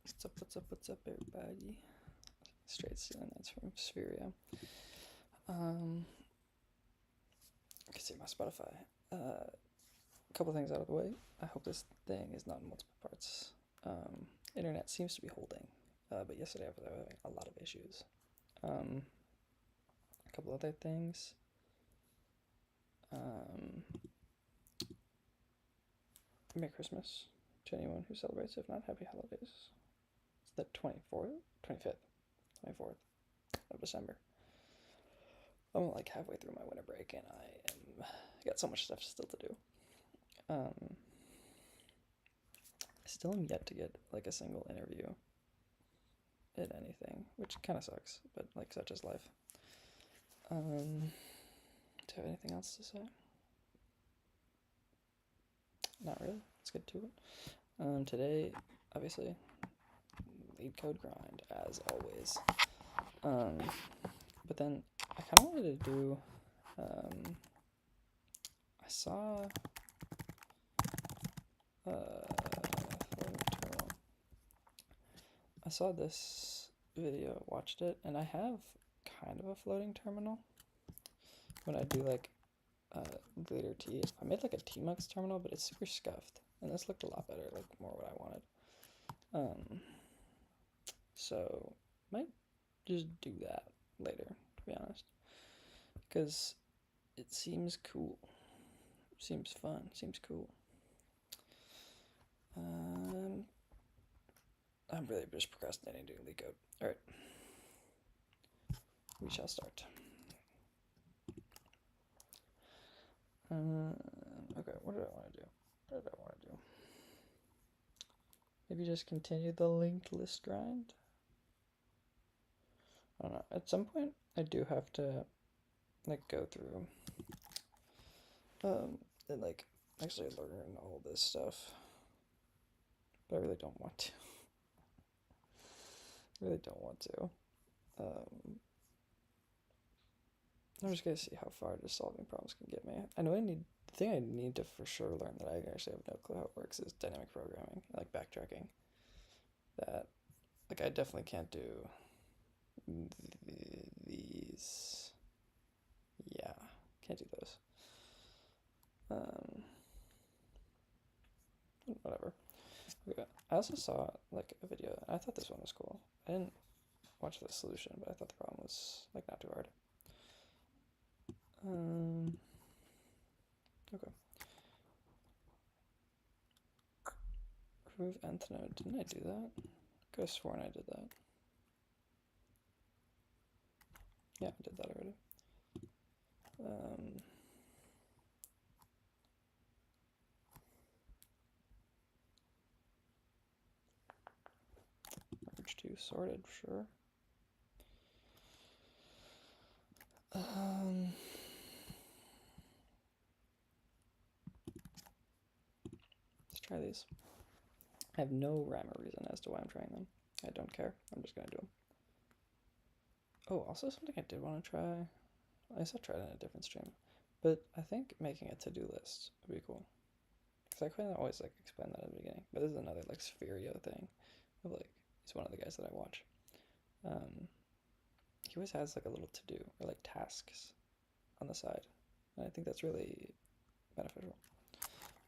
What's up, everybody? Straight stealing that's from Spheria. I can see my Spotify. A couple things out of the way. I hope this thing is not in multiple parts. Internet seems to be holding, but yesterday I was having a lot of issues. A couple other things. Merry Christmas to anyone who celebrates. If not, happy holidays. It's the 24th, 25th, 24th of December. I'm like halfway through my winter break and I got so much stuff still to do. I still am yet to get like a single interview at anything, which kind of sucks, but like such is life. Do you have anything else to say? Not really. Let's get to it. Today, obviously, leetcode grind as always. But then I kind of wanted to do. I saw. I saw this video, watched it, and I have kind of a floating terminal. When I do like glitter tea, I made like a T-Mux terminal, but it's super scuffed, and this looked a lot better, like more what I wanted. So might just do that later, to be honest, because it seems cool, seems fun, seems cool. I'm really just procrastinating doing leetcode. All right, we shall start. Okay, what did I want to do? Maybe just continue the linked list grind? I don't know. At some point, I do have to, like, go through, and, like, actually learn all this stuff. But I really don't want to. I'm just gonna see how far just solving problems can get me. I know the thing I need to for sure learn that I actually have no clue how it works is dynamic programming, like backtracking. That, like, I definitely can't do these. Yeah, can't do those. Whatever. Okay. I also saw like a video, and I thought this one was cool. I didn't watch the solution, but I thought the problem was like not too hard. Okay. Remove nth node. Didn't I do that? Could have sworn I did that. Yeah, I did that already. Merge to sorted, sure. Let's try these. I have no rhyme or reason as to why I'm trying them. I don't care. I'm just gonna do them. Oh, also something I did want to try. I guess I tried it in a different stream, but I think making a to-do list would be cool. Because I couldn't always like explain that at the beginning. But this is another like Spherio thing. Of like, he's one of the guys that I watch. He always has like a little to-do or like tasks on the side, and I think that's really beneficial.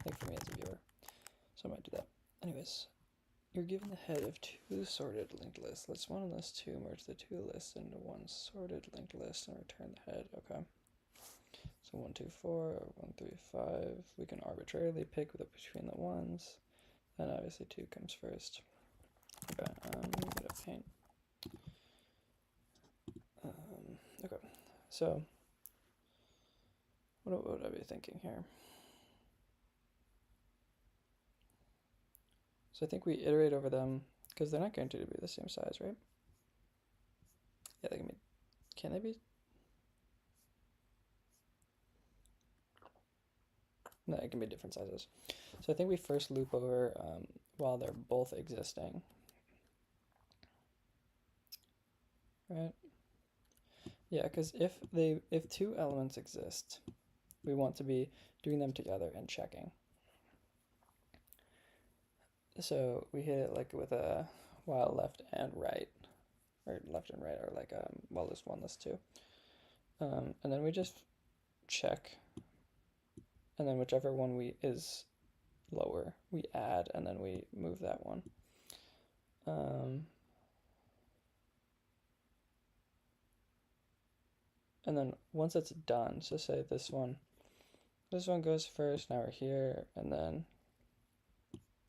Like for me as a viewer, so I might do that. Anyways, you're given the head of two sorted linked lists. Let's one list two merge the two lists into one sorted linked list and return the head. Okay. So 1, 2, 4, 1, 3, 5. We can arbitrarily pick between the ones, and obviously 2 comes first. Okay. Bit of paint. Okay. So what would I be thinking here? So I think we iterate over them because they're not guaranteed to be the same size, right? Yeah, they can be. Can they be? No, it can be different sizes. So I think we first loop over while they're both existing. Right? Yeah, because if two elements exist, we want to be doing them together and checking. So we hit it like with a while left and right, or left and right are like while list one, list two. And then we just check, and then whichever one is lower, we add, and then we move that one. And then once it's done, so say this one goes first, now we're here, and then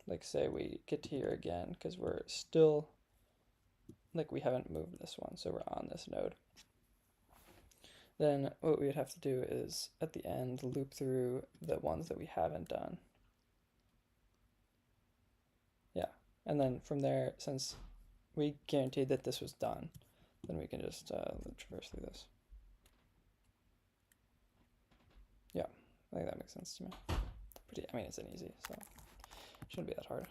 like say we get to here again, because we're still, like we haven't moved this one, so we're on this node. Then what we would have to do is at the end loop through the ones that we haven't done. Yeah, and then from there, since we guaranteed that this was done, then we can just traverse through this. Yeah, I think that makes sense to me. I mean, it's an easy, so it shouldn't be that hard.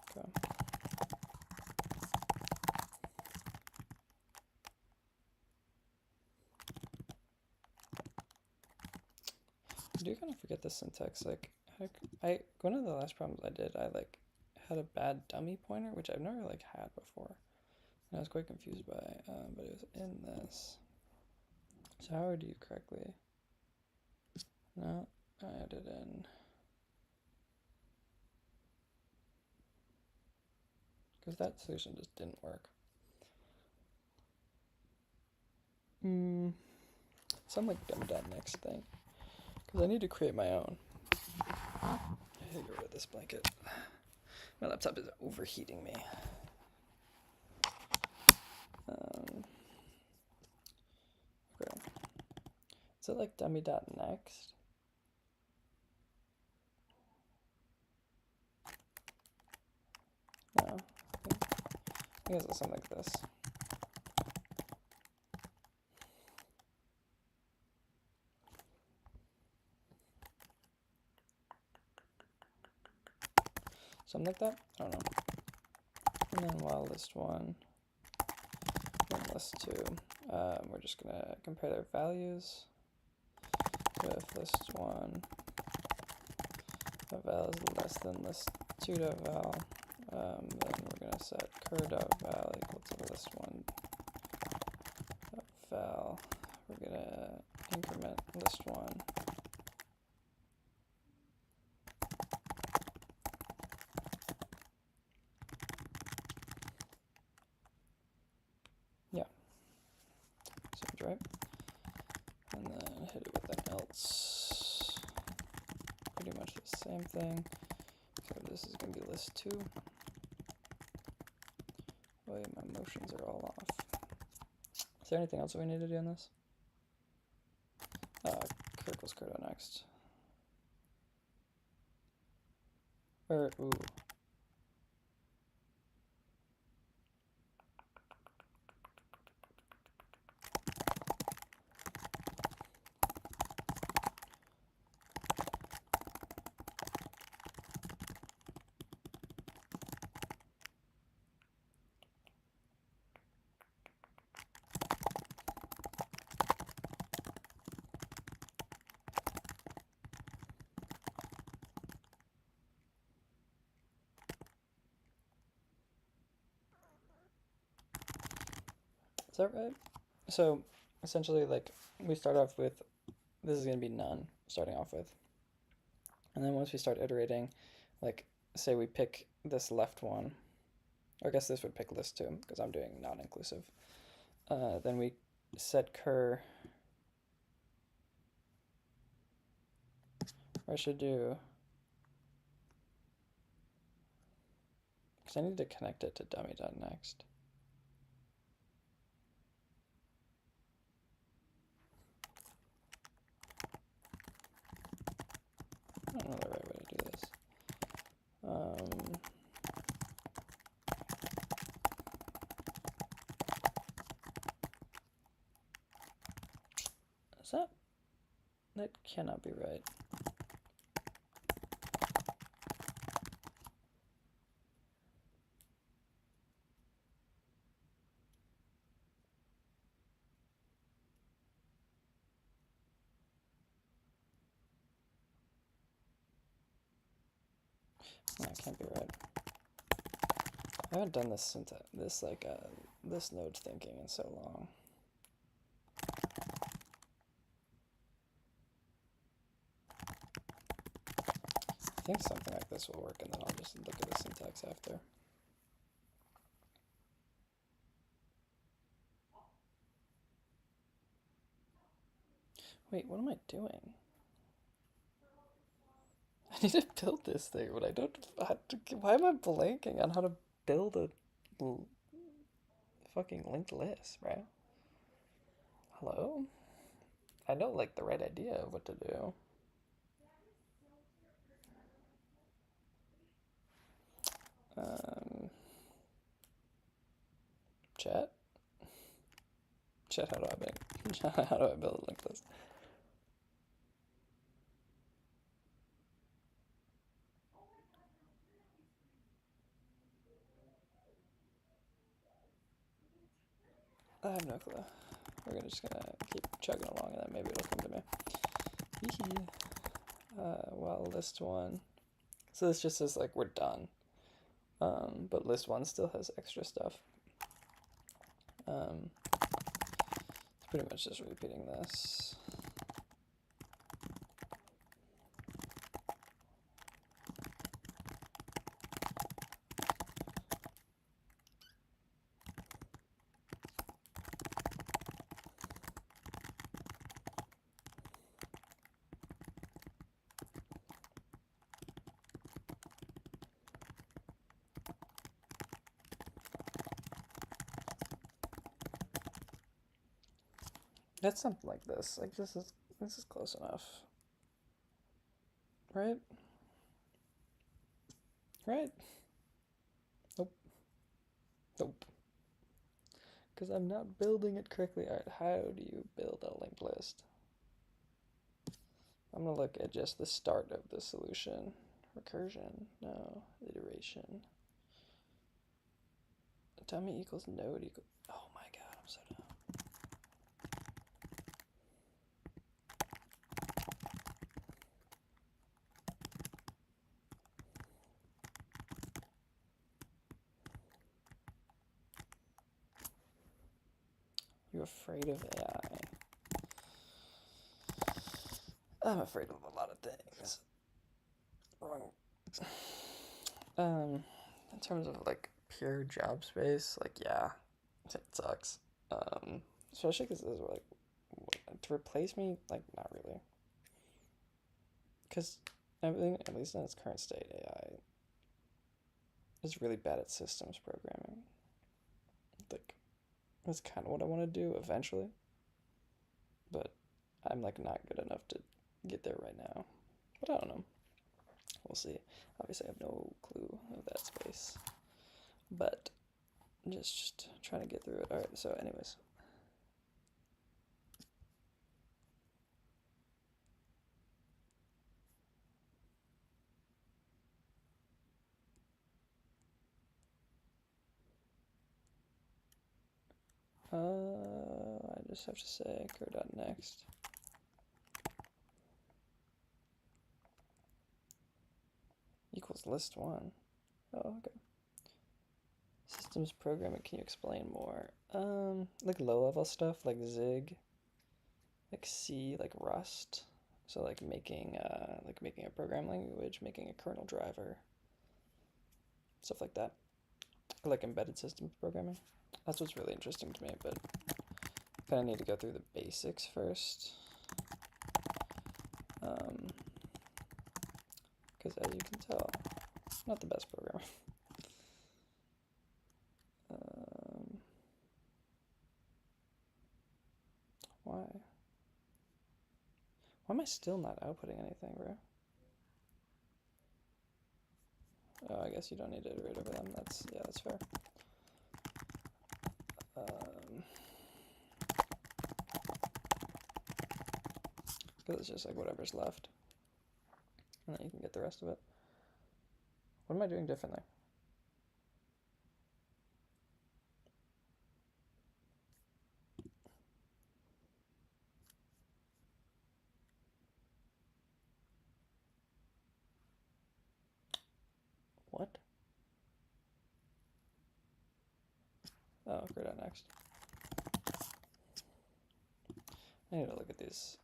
Okay. I do kind of forget the syntax. Like, one of the last problems I did, I like had a bad dummy pointer, which I've never like had before, and I was quite confused by, but it was in this. So how do you correctly? No, I added in. Because that solution just didn't work. Some like dummy.next thing. Because I need to create my own. I hate to get rid of this blanket. My laptop is overheating me. Okay. Is it like dummy.next? No. I think it's something like this. Something like that? I don't know. And then while list one and list two, we're just gonna compare their values. If list one val is less than list two val, then we're gonna set cur.val equal to list one val. We're gonna increment list one. Yeah. Seems right. And then hit it with an else. Pretty much the same thing. So this is gonna be list two. Wait, my motions are all off. Is there anything else that we need to do in this? Cur equals cur.next. Or, ooh. Is that right? So essentially, like, we start off with, this is going to be none, starting off with. And then once we start iterating, like, say we pick this left one, or I guess this would pick list two, because I'm doing non-inclusive. Then we set cur, or I should do, because I need to connect it to dummy.next. I don't know the right way to do this. That cannot be right. That can't be right. I haven't done this this node thinking in so long. I think something like this will work, and then I'll just look at the syntax after. Wait, what am I doing? I need to build this thing, but I don't. Why am I blanking on how to build a fucking linked list, right? Hello? I know, like, the right idea of what to do. Chat? Chat, how do I make, how do I build a linked list? I have no clue. We're just gonna keep chugging along, and then maybe it'll come to me. Well, list one. So this just says, like, we're done. But list one still has extra stuff. It's pretty much just repeating this. That's something like this. Like, this is close enough. Right? Right? Nope. Nope. Because I'm not building it correctly. Alright, how do you build a linked list? I'm going to look at just the start of the solution. Recursion. No. Iteration. Dummy equals node equals... Oh my god, I'm so dumb. You're afraid of AI. I'm afraid of a lot of things. Wrong. In terms of like pure job space, like yeah, it sucks. Especially because this is like to replace me, like not really. Because everything, at least in its current state, AI is really bad at systems programming. Like that's kind of what I want to do eventually, but I'm like not good enough to get there right now. But I don't know. We'll see. Obviously, I have no clue of that space, but just trying to get through it. All right. So, anyways. I just have to say go.next. Equals list one. Oh, okay. Systems programming, can you explain more? Like low level stuff, like Zig, like C, like Rust. So like making a program language, making a kernel driver, stuff like that. Or like embedded systems programming. That's what's really interesting to me, but I kind of need to go through the basics first. Because as you can tell, I'm not the best programmer. Why? Why am I still not outputting anything, bro? Oh, I guess you don't need to iterate over them. That's fair. Because it's just like whatever's left. And then you can get the rest of it. What am I doing differently? No, grayed out next. I need to look at these,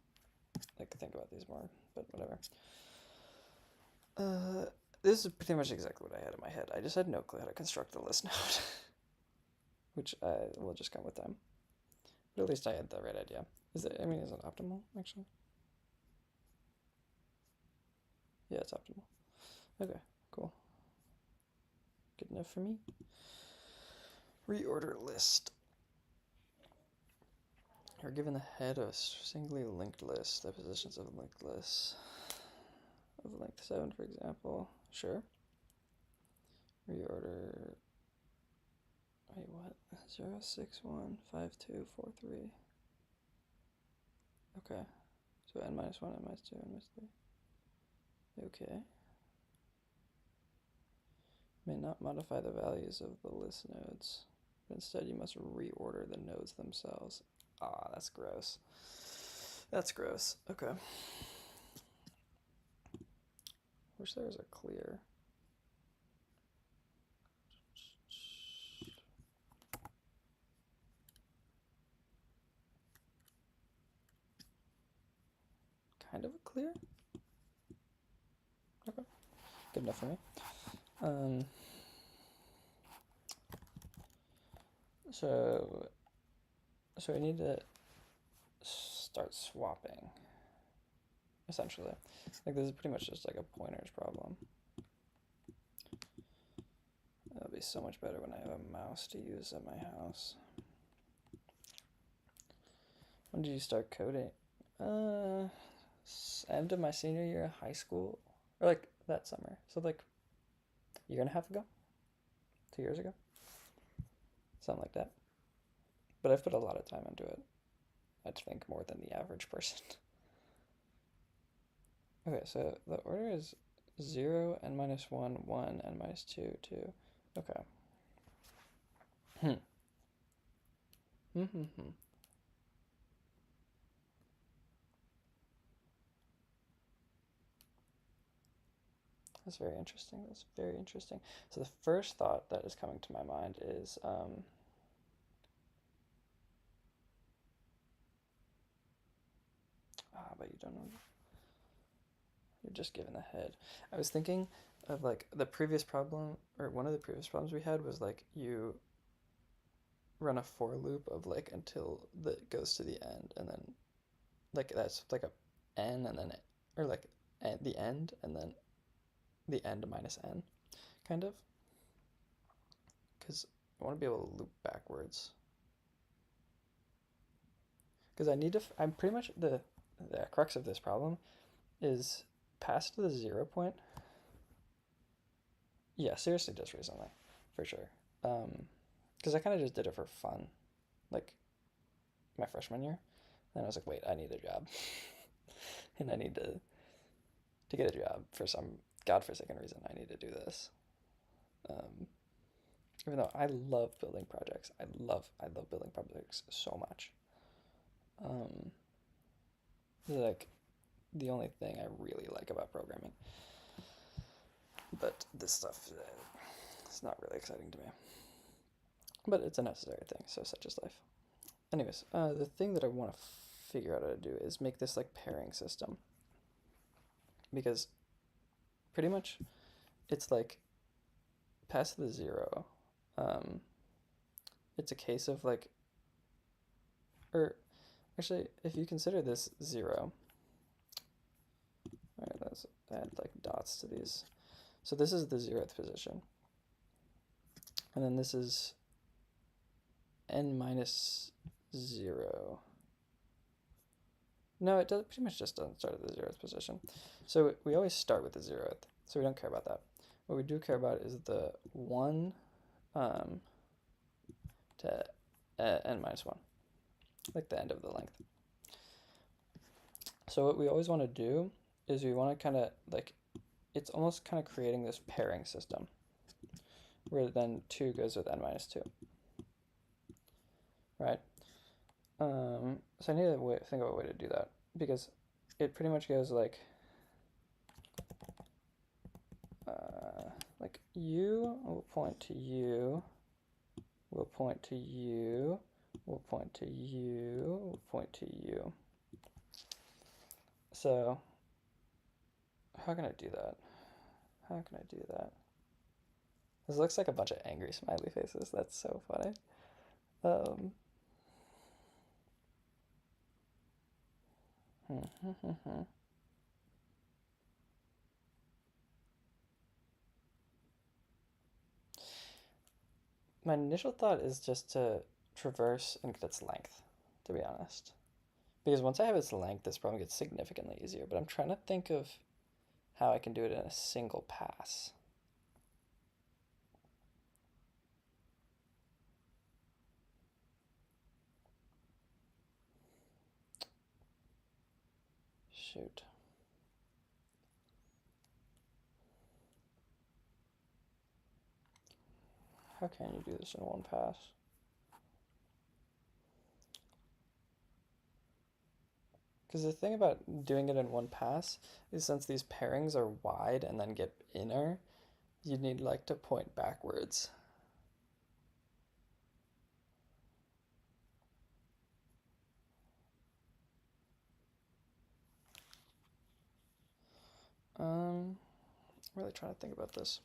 like think about these more, but whatever. This is pretty much exactly what I had in my head. I just had no clue how to construct the list node, which will just come with time. But at least I had the right idea. Is it optimal, actually? Yeah, it's optimal. Okay, cool. Good enough for me. Reorder list. You're given the head of a singly linked list, the positions of a linked list. Of length 7, for example. Sure. Reorder. Wait, what? 0, 6, 1, 5, 2, 4, 3. Okay. So n minus 1, n minus 2, n minus 3. Okay. May not modify the values of the list nodes, but instead you must reorder the nodes themselves. Ah, that's gross. That's gross. Okay. Wish there was a clear. Kind of a clear? Okay. Good enough for me. So we need to start swapping, essentially. Like this is pretty much just like a pointers problem. It'll be so much better when I have a mouse to use at my house. When did you start coding? End of my senior year of high school, or like that summer. So like a year and a half ago, 2 years ago, something like that. But I've put a lot of time into it. I'd think more than the average person. Okay, so the order is 0, n minus 1, 1, n minus 2, 2. Okay. That's very interesting. That's very interesting. So the first thought that is coming to my mind is but you don't know. You're just given the head. I was thinking of like the previous problem, or one of the previous problems we had was like you run a for loop of like until it goes to the end, and then like that's like a n, and then or like the end, and then the end minus n, kind of. Because I want to be able to loop backwards. Because I need to. I'm pretty much the crux of this problem is past the 0 point. Yeah, seriously, just recently, for sure. Because I kind of just did it for fun, like my freshman year. And I was like, wait, I need a job, and I need to get a job for some godforsaken reason. I need to do this. Even though I love building projects, I love building projects so much. This is like the only thing I really like about programming. But this stuff is not really exciting to me. But it's a necessary thing, so such is life. Anyways, the thing that I want to figure out how to do is make this like pairing system. Because pretty much it's like past the 0. It's a case of like, or actually, if you consider this 0, all right, let's add like dots to these. So this is the 0th position. And then this is n minus 0. No, it does pretty much just doesn't start at the 0th position. So we always start with the 0th. So we don't care about that. What we do care about is the 1 to n minus 1, like the end of the length. So what we always want to do is we want to kind of like, it's almost kind of creating this pairing system where then 2 goes with n minus 2, right? So I need to think of a way to do that, because it pretty much goes like u will point to u will point to you, will point to you, will point to you. So how can I do that? How can I do that? This looks like a bunch of angry smiley faces. That's so funny. My initial thought is just to traverse and get its length, to be honest. Because once I have its length, this problem gets significantly easier. But I'm trying to think of how I can do it in a single pass. Shoot. How can you do this in one pass? Because the thing about doing it in one pass is since these pairings are wide and then get inner, you need like to point backwards. I'm really trying to think about this.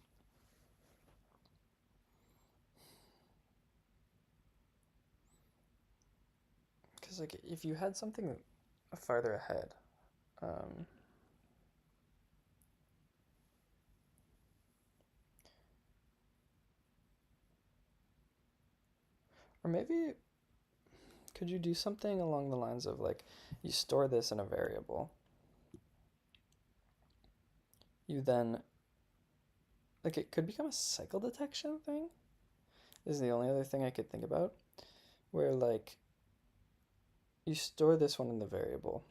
Because like if you had something farther ahead, or maybe could you do something along the lines of like you store this in a variable, you then like it could become a cycle detection thing is the only other thing I could think about, where like you store this one in the variable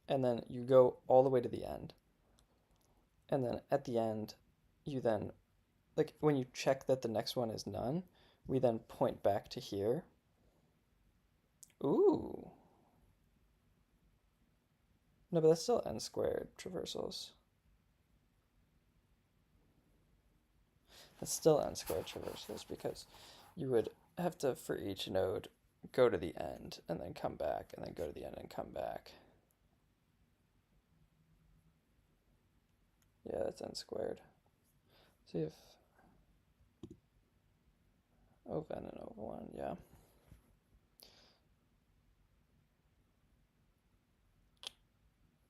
and then you go all the way to the end, and then at the end you then like when you check that the next one is none, we then point back to here. Ooh. No, but that's still n squared traversals. That's still n squared traversals because you would have to, for each node, go to the end and then come back and then go to the end and come back. Yeah, that's n squared. See if of n and of 1, yeah.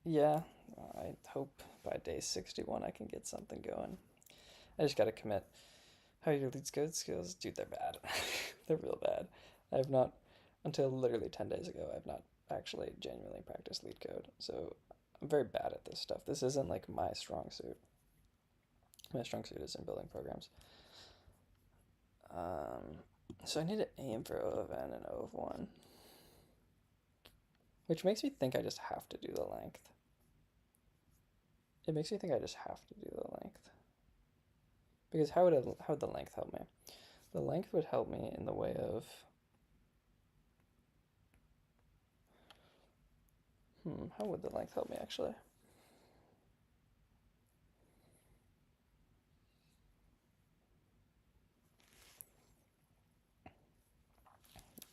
Yeah, I hope by day 61 I can get something going. I just gotta commit. How are your leetcode skills? Dude, they're bad. They're real bad. I have not, until literally 10 days ago, I've not actually genuinely practiced leetcode. So I'm very bad at this stuff. This isn't like my strong suit. My strong suit is in building programs. So I need to aim for O of n and O of 1. Which makes me think I just have to do the length. It makes me think I just have to do the length. Because how would the length help me? The length would help me in the way of... how would the length help me actually?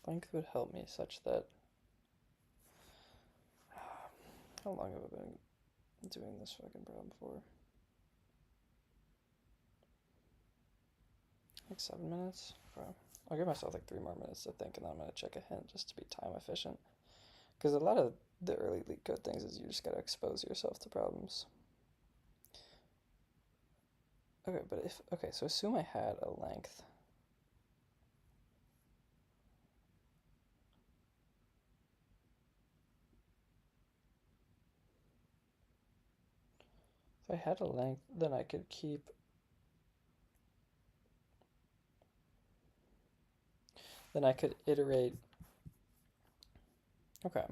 Length would help me such that... How long have I been doing this fucking problem for? Like 7 minutes? Okay. I'll give myself like 3 more minutes to think and then I'm gonna check a hint just to be time efficient. Because a lot of the early leetcode things is you just gotta expose yourself to problems. Okay, but so assume I had a length. If I had a length, then I could keep... Then I could iterate... Okay.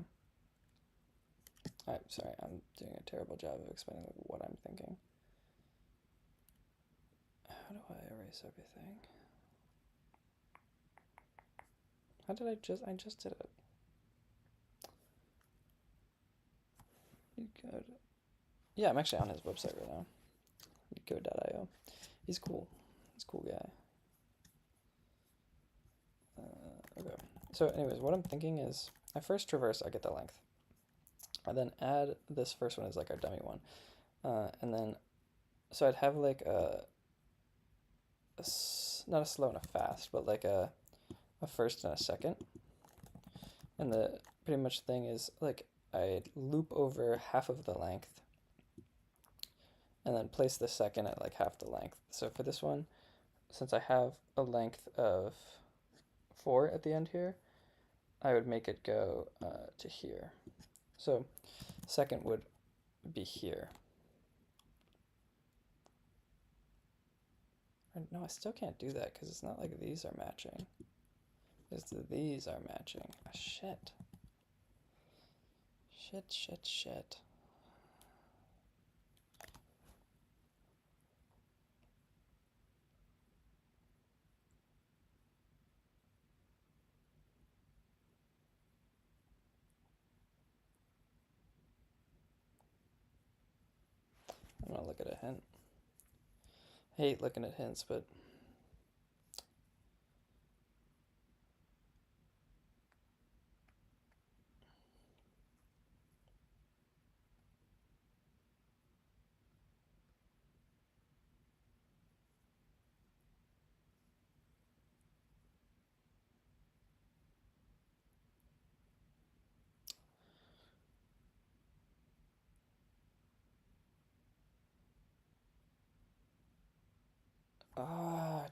I'm sorry, I'm doing a terrible job of explaining like, what I'm thinking. How do I erase everything? How did I just did it. leetcode. Yeah, I'm actually on his website right now. leetcode.io. He's cool. He's a cool guy. Okay. So anyways, what I'm thinking is I first traverse, I get the length. I then add this first one as like our dummy one. And then, so I'd have like not a slow and a fast, but like a first and a second. And the pretty much thing is like I loop over half of the length and then place the second at like half the length. So for this one, since I have a length of 4 at the end here, I would make it go to here. So second would be here. No, I still can't do that because it's not like these are matching. It's these are matching. Oh, shit. Shit. I'm gonna look at a hint. I hate looking at hints, but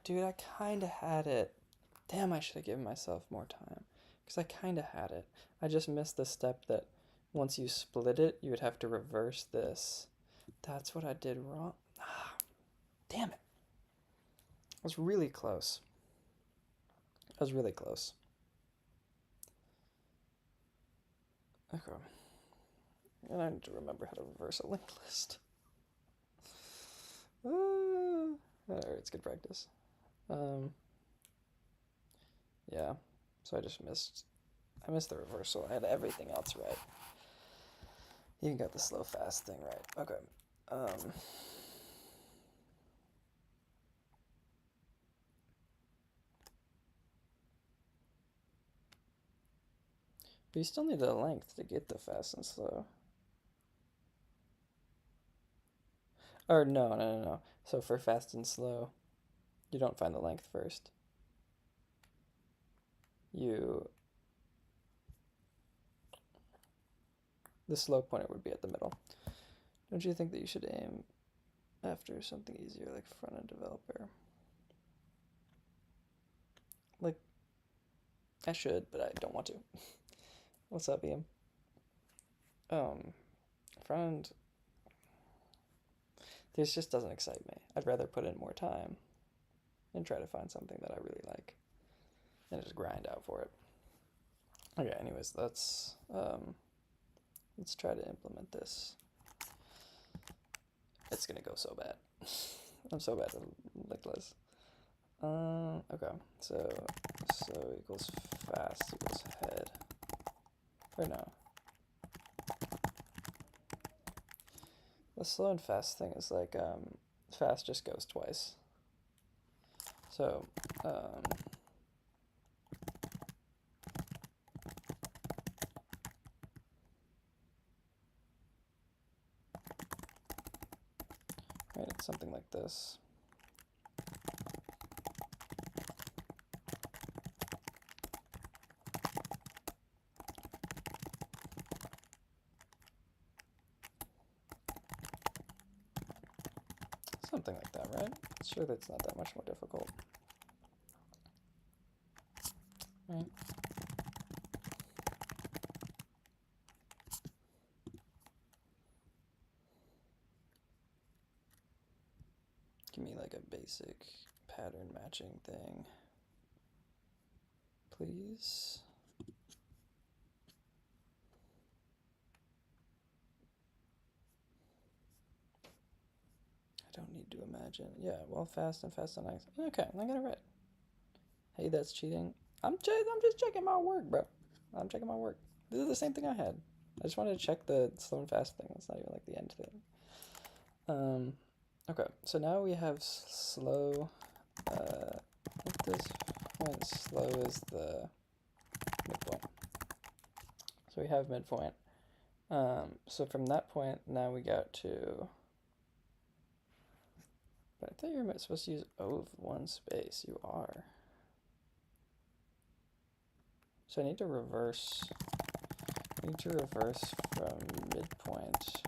dude, I kind of had it. Damn, I should have given myself more time because I kind of had it. I just missed the step that once you split it, you would have to reverse this. That's what I did wrong. Damn it. I was really close. Okay. And I need to remember how to reverse a linked list. Alright, it's good practice. Yeah, so I missed the reversal. I had everything else right. Even got the slow fast thing right. Okay. But you still need the length to get the fast and slow. Or no. So for fast and slow, you don't find the length first. The slow pointer would be at the middle. Don't you think that you should aim after something easier like front-end developer? Like, I should, but I don't want to. What's up, Ian? Front-end, this just doesn't excite me. I'd rather put in more time and try to find something that I really like and just grind out for it. Okay, anyways, let's try to implement this. It's gonna go so bad. I'm so bad at Nicholas. Okay, so equals fast equals head. Or no. The slow and fast thing is like, fast just goes twice. So, right, it's something like this. Something like that, right? Sure, that's not that much more difficult. Right? Give me like a basic pattern matching thing, please. I don't need to imagine. Yeah, well, fast and nice. Okay, I got it right. Hey, that's cheating. I'm just checking my work, bro. I'm checking my work. This is the same thing I had. I just wanted to check the slow and fast thing. It's not even like the end thing. Okay, so now we have slow. At this point, slow is the midpoint. So we have midpoint. So from that point, now we got to, but I thought you were supposed to use O of one space. You are. So I need to reverse from midpoint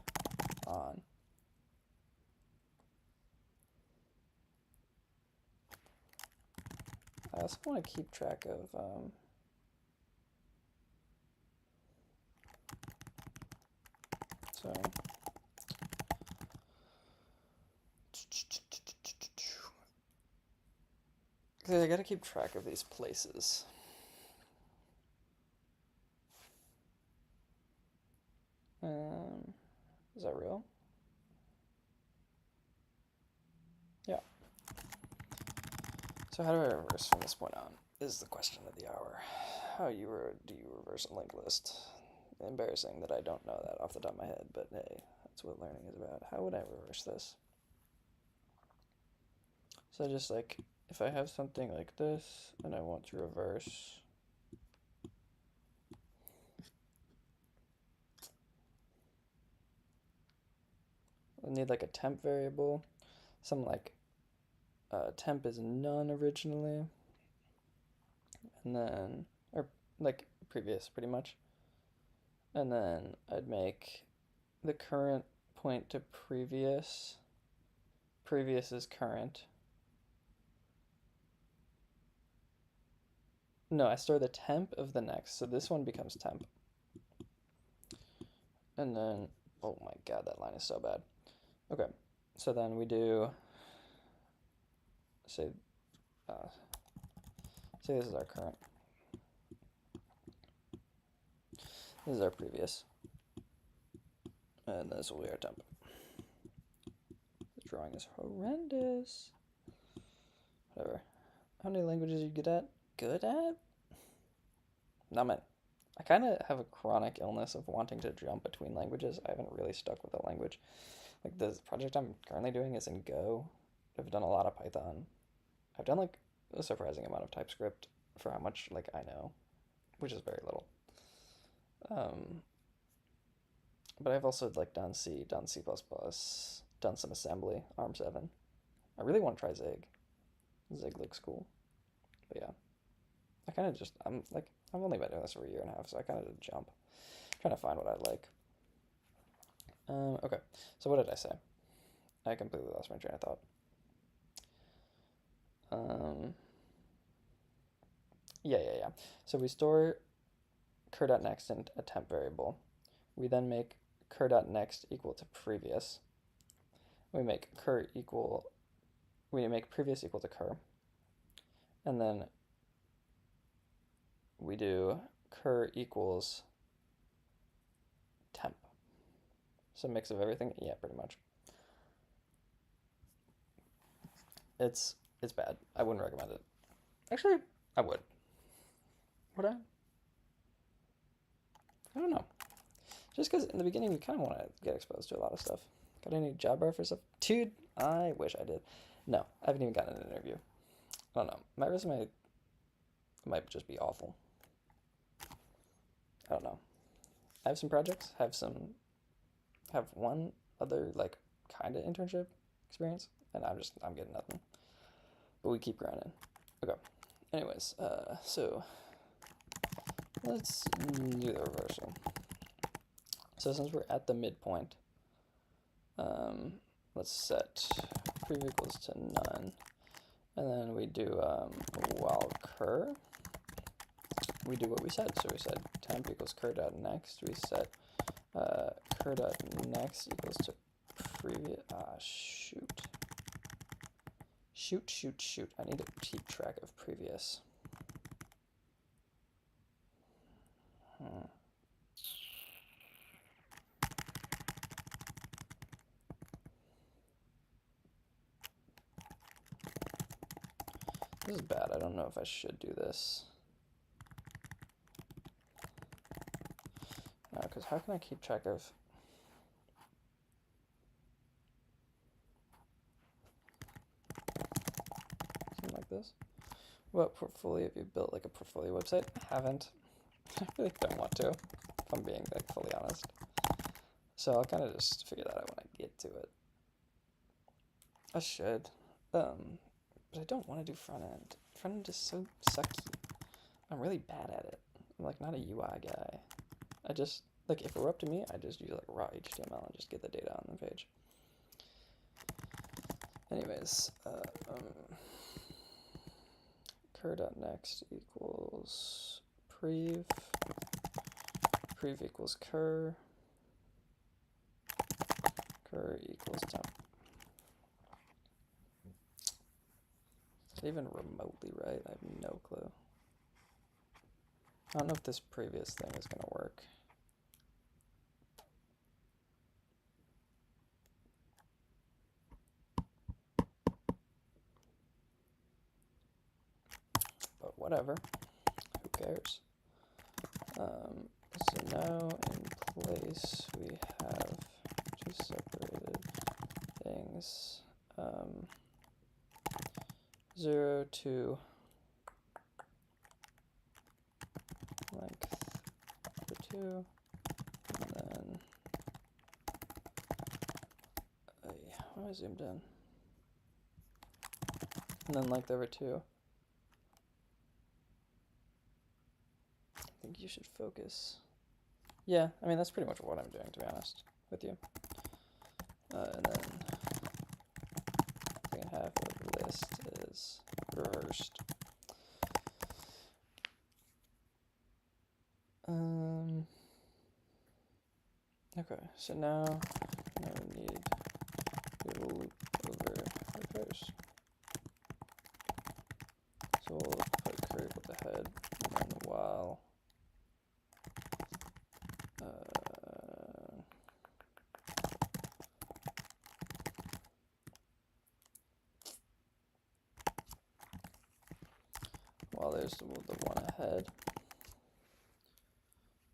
on. I also want to keep track of so because I got to keep track of these places. Is that real? Yeah. So how do I reverse from this point on is the question of the hour. How do you reverse a linked list? Embarrassing that I don't know that off the top of my head, but hey, that's what learning is about. How would I reverse this? So just like, if I have something like this and I want to reverse, I need like a temp variable, something like temp is none originally, and then, or like previous pretty much, and then I'd make the current point to previous, previous is current. No, I store the temp of the next, so this one becomes temp. And then, oh my god, that line is so bad. Okay, so then we do, say this is our current. This is our previous. And this will be our temp. The drawing is horrendous. Whatever. How many languages are you good at? Good at? Not many. I kind of have a chronic illness of wanting to jump between languages. I haven't really stuck with a language. Like the project I'm currently doing is in Go. I've done a lot of Python. I've done like a surprising amount of TypeScript for how much like I know, which is very little. But I've also like done C, done C++, done some assembly, ARM7. I really want to try Zig. Zig looks cool. But yeah, I kind of just, I've only been doing this for a year and a half, so I kind of did jump. I'm trying to find what I like. Okay, so what did I say? I completely lost my train of thought. Yeah. So we store cur.next in a temp variable. We then make cur.next equal to previous. We make we make previous equal to cur. And then we do cur equals temp. So a mix of everything? Yeah, pretty much. It's bad. I wouldn't recommend it. Actually, I would. Would I? I don't know. Just because in the beginning you kind of want to get exposed to a lot of stuff. Got any job offer stuff? Dude, I wish I did. No, I haven't even gotten an interview. I don't know. My resume might just be awful. I don't know. I have some projects. Have one other like kind of internship experience, and I'm getting nothing. But we keep grinding. Okay. Anyways, so let's do the reversal. So since we're at the midpoint, let's set prev equals to none, and then we do while cur. We do what we said. So we said temp equals cur.next. We set cur.next equals to previous. Shoot. I need to keep track of previous. This is bad. I don't know if I should do this. No, because how can I keep track of... something like this? What portfolio have you built? Like a portfolio website? I haven't. I really don't want to, if I'm being like fully honest. So I'll kind of just figure that out when I get to it. I should, but I don't want to do front end. Front end is so sucky. I'm really bad at it. I'm like not a UI guy. I just, like if it were up to me, I'd just use like raw HTML and just get the data on the page. Anyways, cur.next equals prev equals cur equals temp. Is it even remotely right? I have no clue. I don't know if this previous thing is going to work. But whatever. Who cares? So now in place we have two separated things. 0 to length for 2, and then why am I zoomed in? And then length over 2. I think you should focus. Yeah, I mean that's pretty much what I'm doing, to be honest with you. And then second half of list is reversed. Okay, so now we need a loop over the post. So we'll put curve with the head, and then while there's the one ahead,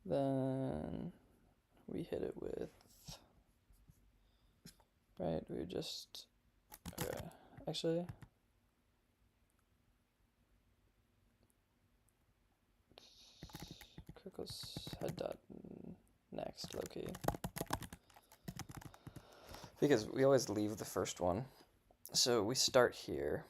then we hit it with, right, we would just, okay, actually, Crickle's head dot next, low-key, because we always leave the first one, so we start here.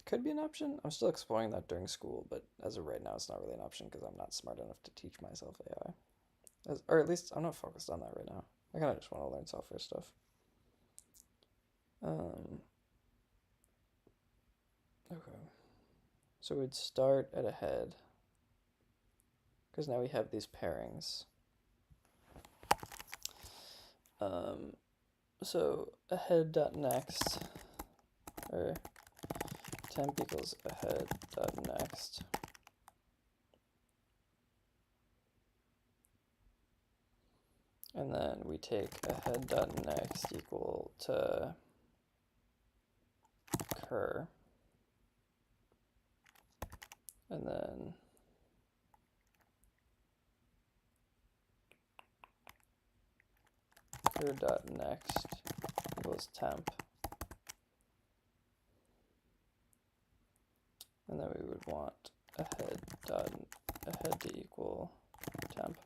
Could be an option. I'm still exploring that during school, but as of right now, it's not really an option because I'm not smart enough to teach myself AI. Or at least I'm not focused on that right now. I kind of just want to learn software stuff. Okay. So we'd start at a head, because now we have these pairings. So ahead.next, or temp equals ahead.next. And then we take ahead.next equal to cur. And then cur.next equals temp. And then we would want ahead to equal temp.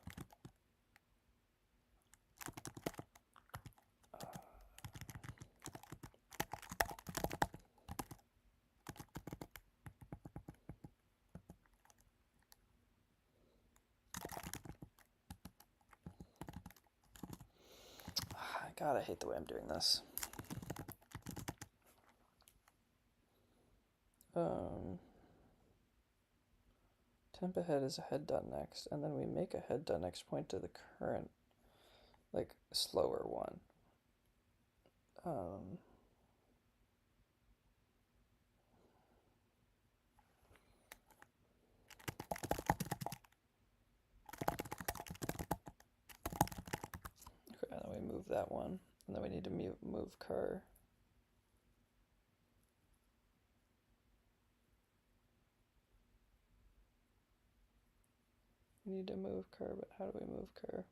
God, I hate the way I'm doing this. Temp ahead is ahead.next, and then we make ahead.next point to the current, like, slower one. Okay, then we move that one, and then we need to move cur. We need to move cur, but how do we move cur?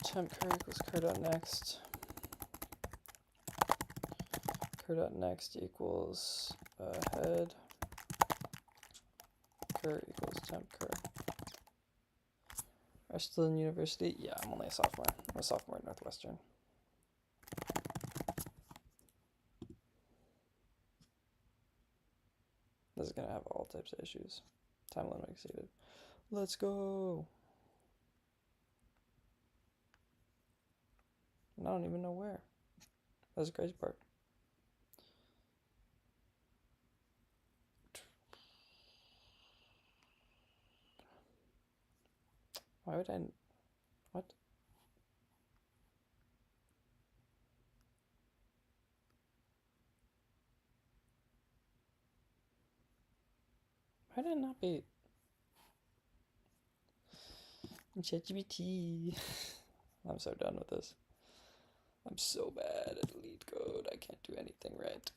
Temp cur equals cur.next. cur.next equals head, cur equals temp cur. Are still in university? Yeah, I'm only a sophomore. I'm a sophomore at Northwestern. This is gonna have all types of issues. Time limit exceeded. Let's go. And I don't even know where. That's the crazy part. Why would I? What? Why did it not be? ChatGPT. I'm so done with this. I'm so bad at leetcode. I can't do anything right.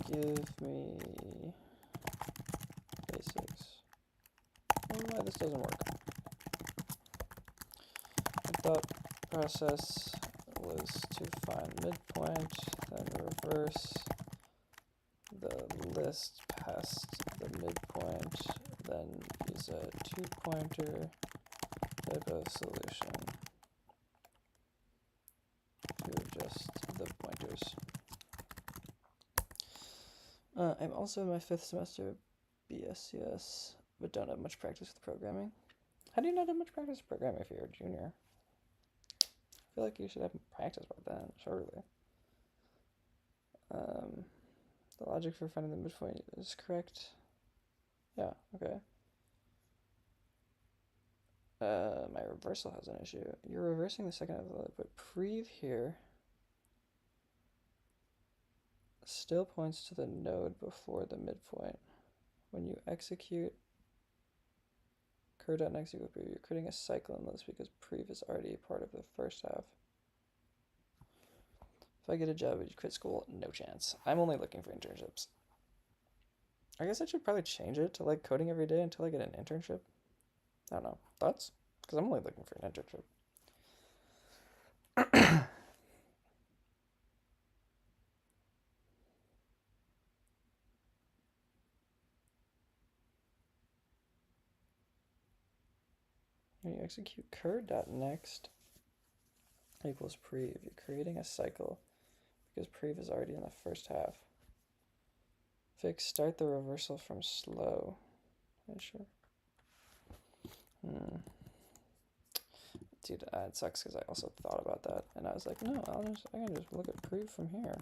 Give me basics. I don't know why this doesn't work. I thought process was to find midpoint, then reverse the list past the midpoint, then use a two-pointer type of solution to adjust the pointers. I'm also in my 5th semester of BSCS, but don't have much practice with programming. How do you not have much practice with programming if you're a junior? I feel like you should have practice by then, surely. The logic for finding the midpoint is correct. Yeah, okay. My reversal has an issue. You're reversing the second of the but prev here still points to the node before the midpoint. When you execute cur.next equals prev, you're creating a cycle in this because prev is already a part of the first half. If I get a job, would you quit school? No chance. I'm only looking for internships. I guess I should probably change it to like coding every day until I get an internship. I don't know. Thoughts? Because I'm only looking for an internship. When you execute cur.next equals prev, you're creating a cycle because prev is already in the first half. Fix start the reversal from slow. Yeah, sure. Dude, it sucks because I also thought about that and I was like, no, I can just look at prev from here.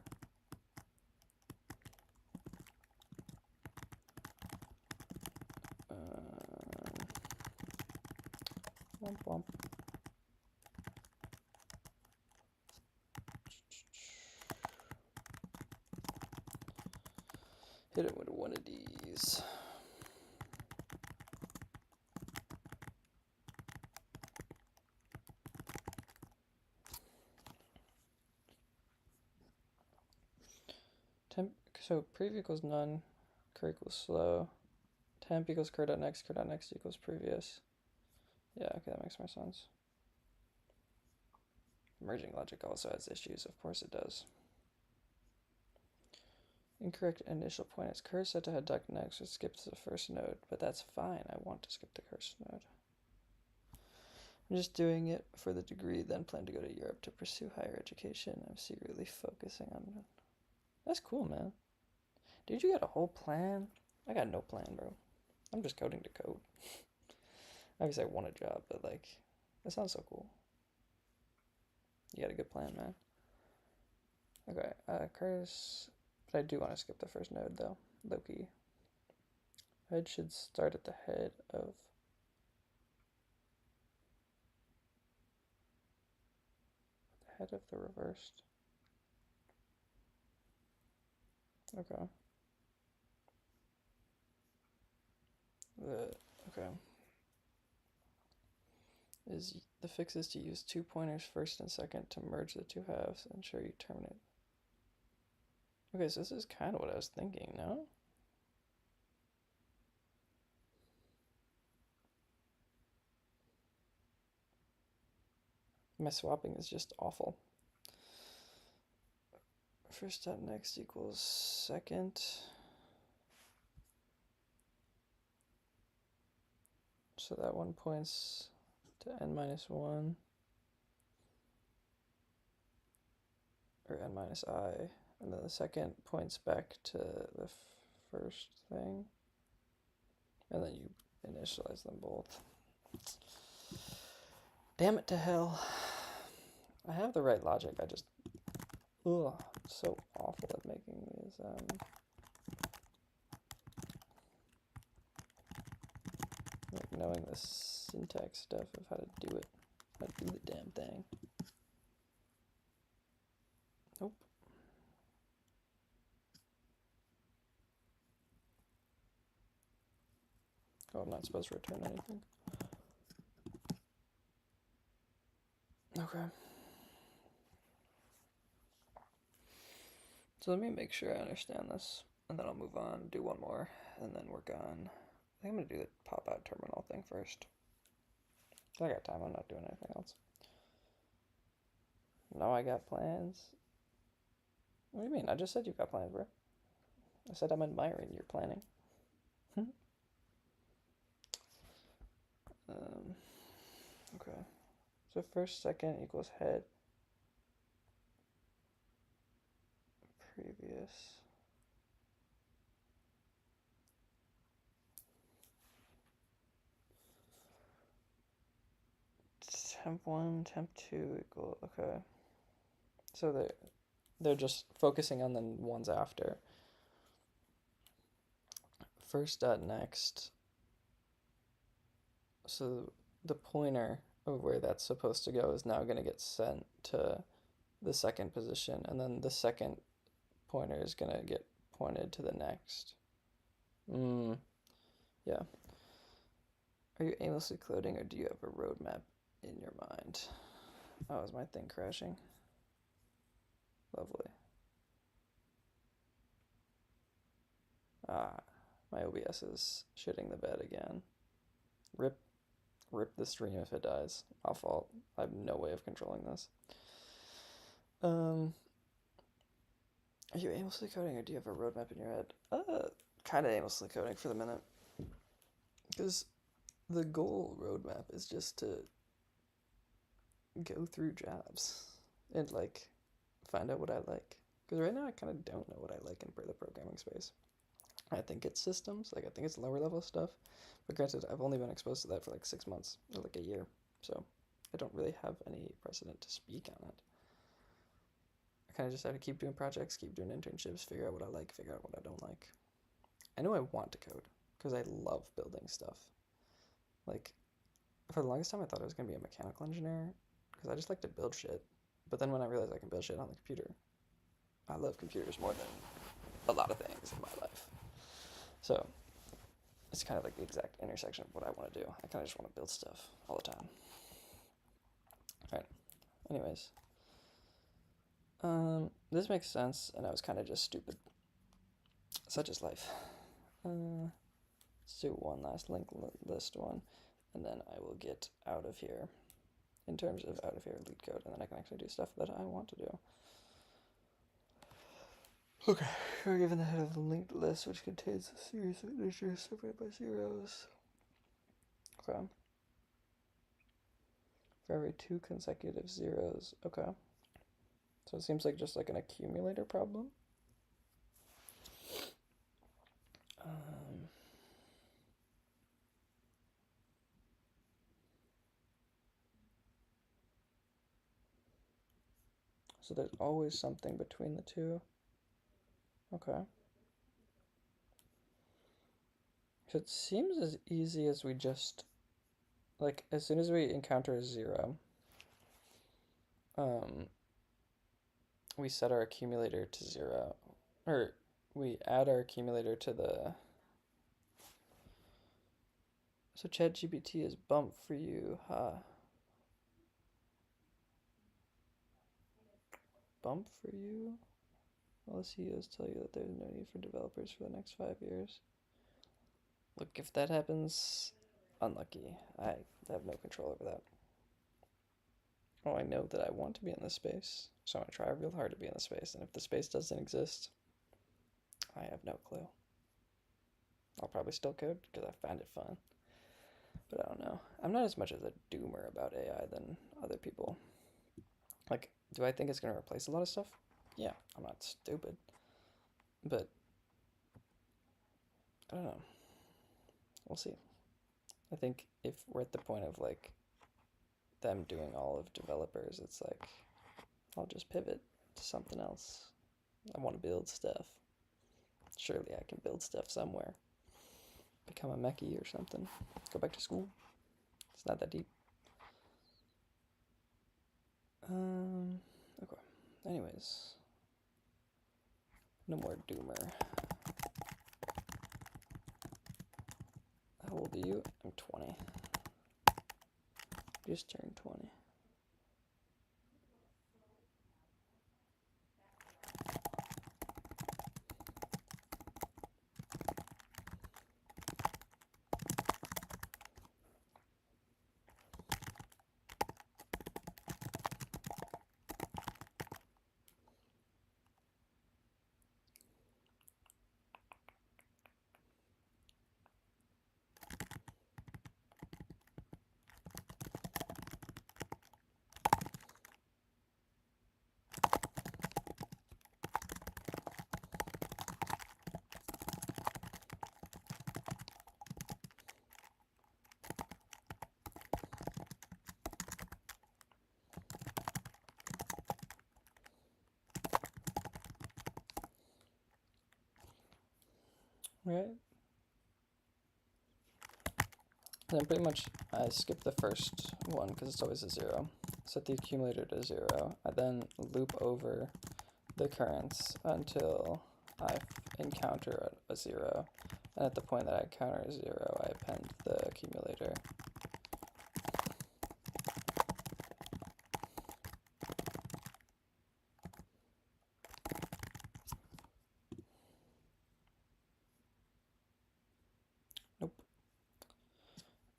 Womp womp. Hit it with one of these. Temp, so prev equals none, cur equals slow, temp equals cur.next equals previous. Yeah, okay, that makes more sense. Merging logic also has issues, of course it does. Incorrect initial point is cur set to head duck next, which skips the first node, but that's fine, I want to skip the first node. I'm just doing it for the degree, then plan to go to Europe to pursue higher education. I'm secretly focusing on it. That's cool, man. Dude, you got a whole plan? I got no plan, bro. I'm just coding to code. Obviously, I want a job, but like, that sounds so cool. You got a good plan, man. Okay, curse. But I do want to skip the first node, though. Loki. Head should start at the head of. The head of the reversed. Okay. Okay. The fix is to use two pointers first and second to merge the two halves. Ensure you terminate. Okay, so this is kind of what I was thinking, no? My swapping is just awful. first dot next equals second. So that one points to n minus 1, or n minus I, and then the second points back to the first thing, and then you initialize them both. Damn it to hell. I have the right logic, I just, ugh, so awful at making these, like knowing the syntax stuff of how to do it, how to do the damn thing. Nope. Oh, I'm not supposed to return anything. Okay. So let me make sure I understand this, and then I'll move on, do one more, and then work on, I think I'm going to do the pop-out terminal thing first. I got time, I'm not doing anything else. No, I got plans. What do you mean? I just said you got plans, bro. I said I'm admiring your planning. Okay. So first, second equals head. Previous. Temp1, temp2 equal, okay. So they're just focusing on the ones after. First dot next. So the pointer of where that's supposed to go is now going to get sent to the second position, and then the second pointer is going to get pointed to the next. Yeah. Are you aimlessly coding, or do you have a roadmap in your mind? Oh, is my thing crashing? Lovely. Ah, my OBS is shitting the bed again. Rip the stream if it dies. I'll fault. I have no way of controlling this. Are you aimlessly coding, or do you have a roadmap in your head? Kind of aimlessly coding for the minute. Because the goal roadmap is just to go through jobs and, like, find out what I like. Because right now I kind of don't know what I like in the programming space. I think it's systems, like I think it's lower level stuff. But granted, I've only been exposed to that for like 6 months, or like a year. So I don't really have any precedent to speak on it. I kind of just have to keep doing projects, keep doing internships, figure out what I like, figure out what I don't like. I know I want to code, because I love building stuff. Like, for the longest time I thought I was going to be a mechanical engineer, because I just like to build shit. But then when I realized I can build shit on the computer, I love computers more than a lot of things in my life. So it's kind of like the exact intersection of what I want to do. I kind of just want to build stuff all the time. Alright, anyways. This makes sense, and I was kind of just stupid. Such is life. Let's do one last linked list one, and then I will get out of here. In terms of out of here leetcode, and then I can actually do stuff that I want to do. Okay, we're given the head of the linked list, which contains a series of integers separated by zeros. Okay. For every 2 consecutive zeros. Okay. So it seems like just like an accumulator problem. So there's always something between the two. Okay. So it seems as easy as we just, like, as soon as we encounter a 0, we set our accumulator to 0, or we add our accumulator to the, so ChatGPT is bump for you, huh? Bump for you? All CEOs tell you that there's no need for developers for the next 5 years. Look, if that happens, unlucky. I have no control over that. Oh, I know that I want to be in this space, so I'm gonna try real hard to be in the space. And if the space doesn't exist, I have no clue. I'll probably still code because I find it fun. But I don't know. I'm not as much as a doomer about AI than other people. Like, do I think it's gonna replace a lot of stuff? Yeah, I'm not stupid. But I don't know. We'll see. I think if we're at the point of like them doing all of developers, it's like I'll just pivot to something else. I want to build stuff. Surely I can build stuff somewhere. Become a mechie or something. Go back to school. It's not that deep. Okay. Anyways. No more doomer. How old are you? I'm 20. Just turned 20. Right? And then pretty much I skip the first one because it's always a 0. Set the accumulator to 0. I then loop over the currents until I encounter a 0. And at the point that I encounter a 0, I append the accumulator. Nope.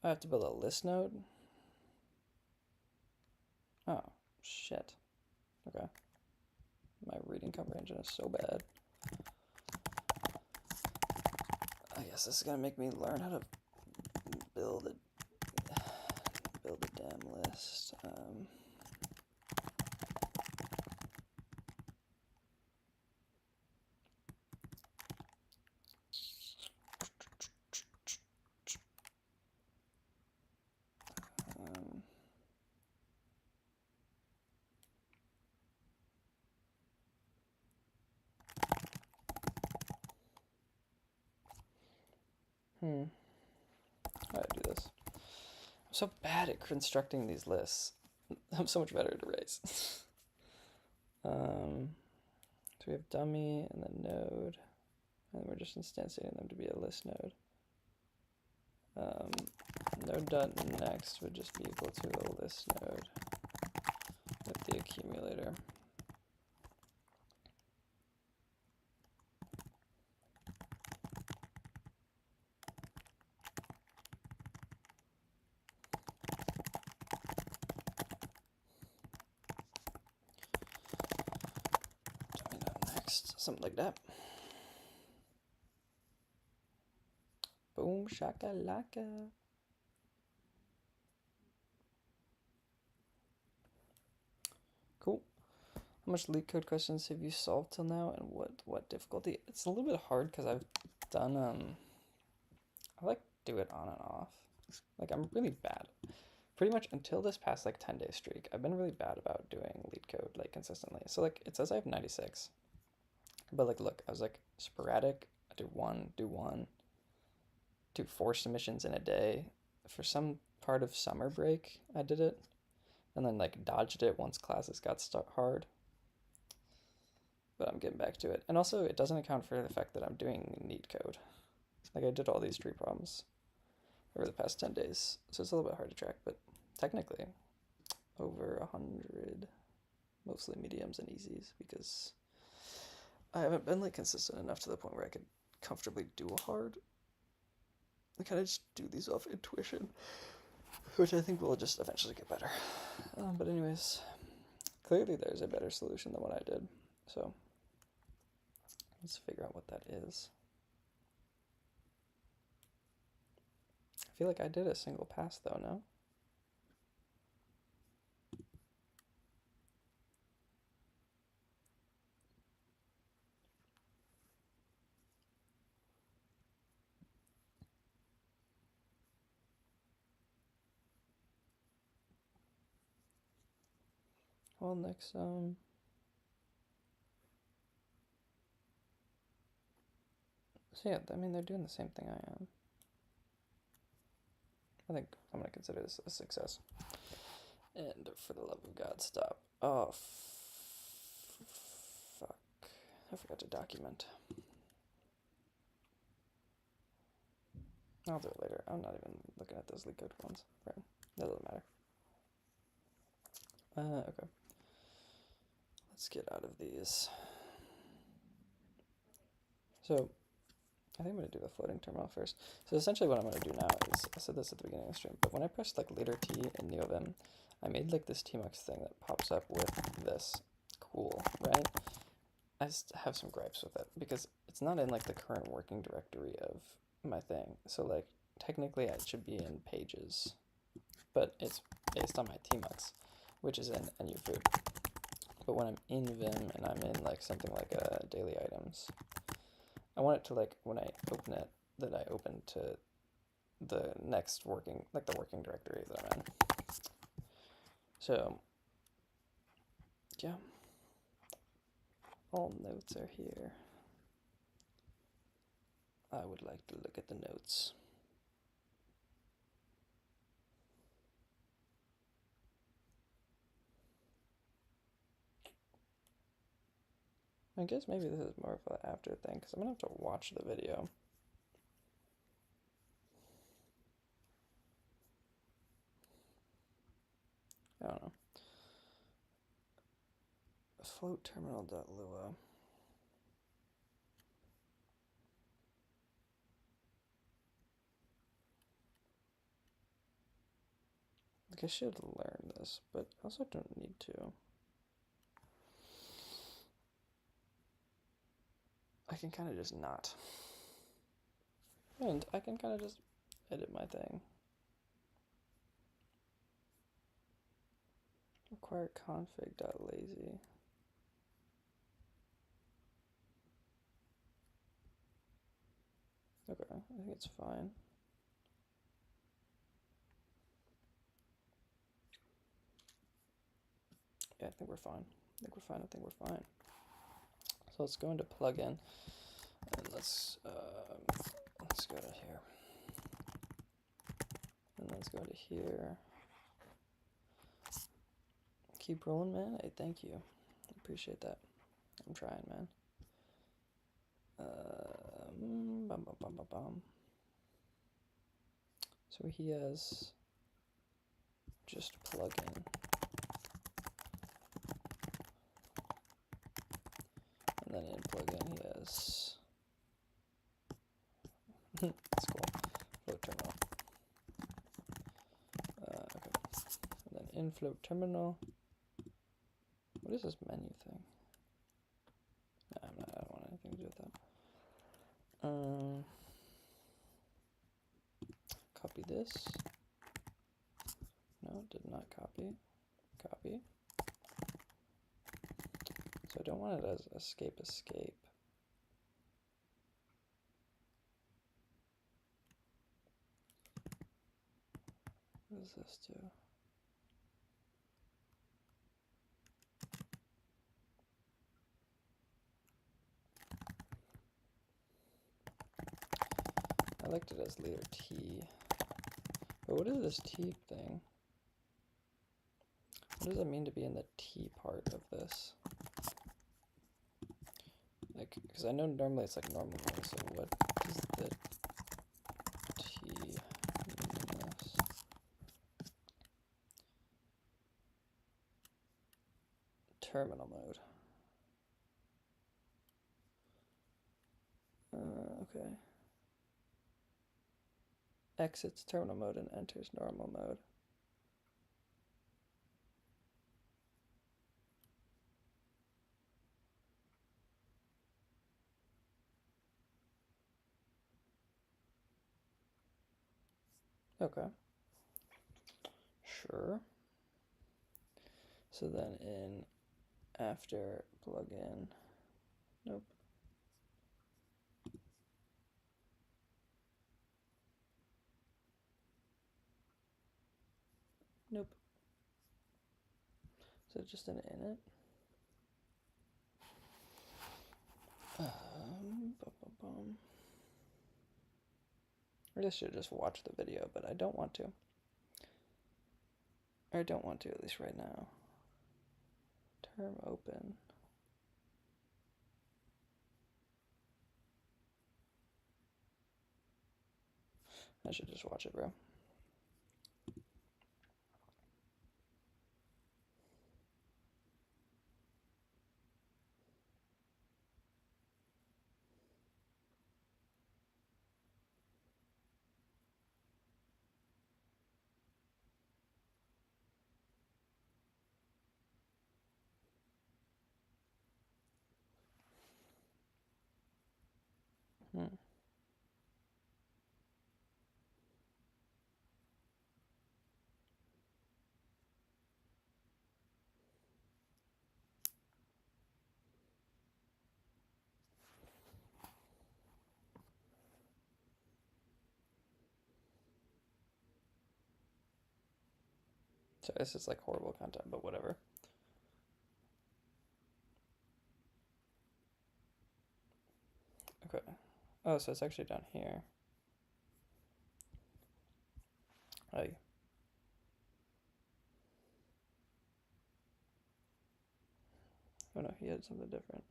I have to build a list node. Oh, shit. Okay. My reading comprehension is so bad. I guess this is gonna make me learn how to build a damn list. How do I do this? I'm so bad at constructing these lists. I'm so much better at arrays. So we have dummy and then node, and we're just instantiating them to be a list node. Node.next would just be equal to a list node with the accumulator. Dummy.next, something like that. Boom shakalaka. Cool. How much LeetCode questions have you solved till now, and what difficulty? It's a little bit hard because I've done I like do it on and off. Like I'm really bad. Pretty much until this past like 10-day streak, I've been really bad about doing LeetCode like consistently. So like it says I have 96, but like look, I was like sporadic. I do one, do 4 submissions in a day. For some part of summer break, I did it, and then like dodged it once classes got hard. But I'm getting back to it, and also it doesn't account for the fact that I'm doing neat code. Like I did all these tree problems over the past 10 days, so it's a little bit hard to track, but technically over 100, mostly mediums and easies, because I haven't been like consistent enough to the point where I could comfortably do a hard. I kind of just do these off intuition. which I think will just eventually get better. But anyways, clearly there's a better solution than what I did. So let's figure out what that is. I feel like I did a single pass though, no? Well, next, so yeah, I mean, they're doing the same thing I am. I think I'm going to consider this a success. And for the love of God, stop. Oh, fuck. I forgot to document. I'll do it later. I'm not even looking at those leetcode ones. Right. That doesn't matter. Okay. Let's get out of these. So, I think I'm going to do the floating terminal first. So essentially what I'm going to do now is, I said this at the beginning of the stream, but when I pressed like leader T in NeoVim, I made like this tmux thing that pops up with this. Cool, right? I just have some gripes with it because it's not in like the current working directory of my thing. So like technically it should be in pages, but it's based on my tmux, which is in nufood. But when I'm in Vim and I'm in like something like daily items, I want it to like when I open it that I open to the next working, like the working directory that I'm in. So yeah, all notes are here. I would like to look at the notes. I guess maybe this is more of an after thing because I'm gonna have to watch the video. I don't know. Float terminal.lua. Like I should learn this, but I also don't need to. I can kind of just not. And I can kind of just edit my thing. Require config.lazy. Okay, I think it's fine. Yeah, I think we're fine. I think we're fine. So let's go into plugin and let's go to here. And let's go to here. Keep rolling, man. Hey, thank you. Appreciate that. I'm trying, man. So he has just plugin. And then in plugin he has that's cool. Float terminal. Okay. And then in float terminal. What is this menu thing? No, I don't want anything to do with that. Copy this. No, did not copy. Copy. So I don't want it as escape. What does this do? I liked it as leader T. But what is this T thing? What does it mean to be in the T part of this? Like, because I know normally it's like normal mode, so what does the T mean in this? Terminal mode. Okay. exits terminal mode and enters normal mode. Okay. Sure. So then in after plugin, nope. Nope. So just an init. I guess I should just watch the video, but I don't want to. Or I don't want to, at least right now. Term open. I should just watch it, bro. So this is like horrible content, but whatever. Okay. Oh, so it's actually down here. Oh. Oh no, he had something different.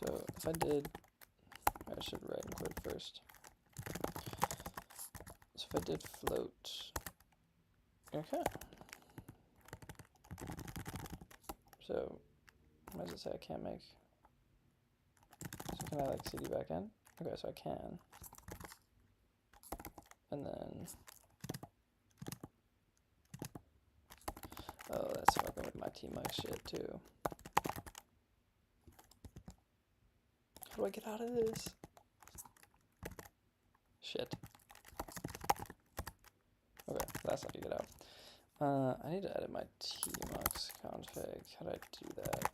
So if I did, I should write and quit first. So if I did float, okay. So what does it say I can't make? So can I like cd back in? Okay, so I can. And then, oh, that's fucking with my tmux shit too. How do I get out of this? Shit. Okay, that's how you get out. I need to edit my tmux config. How do I do that?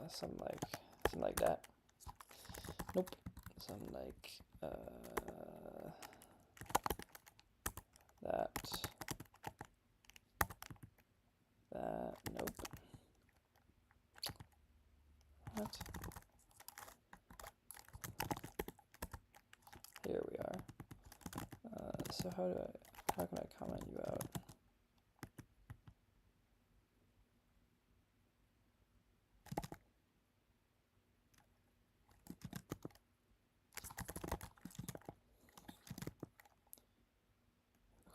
Something like that. Nope. Something like that. Nope. What? Here we are. So how can I comment you out?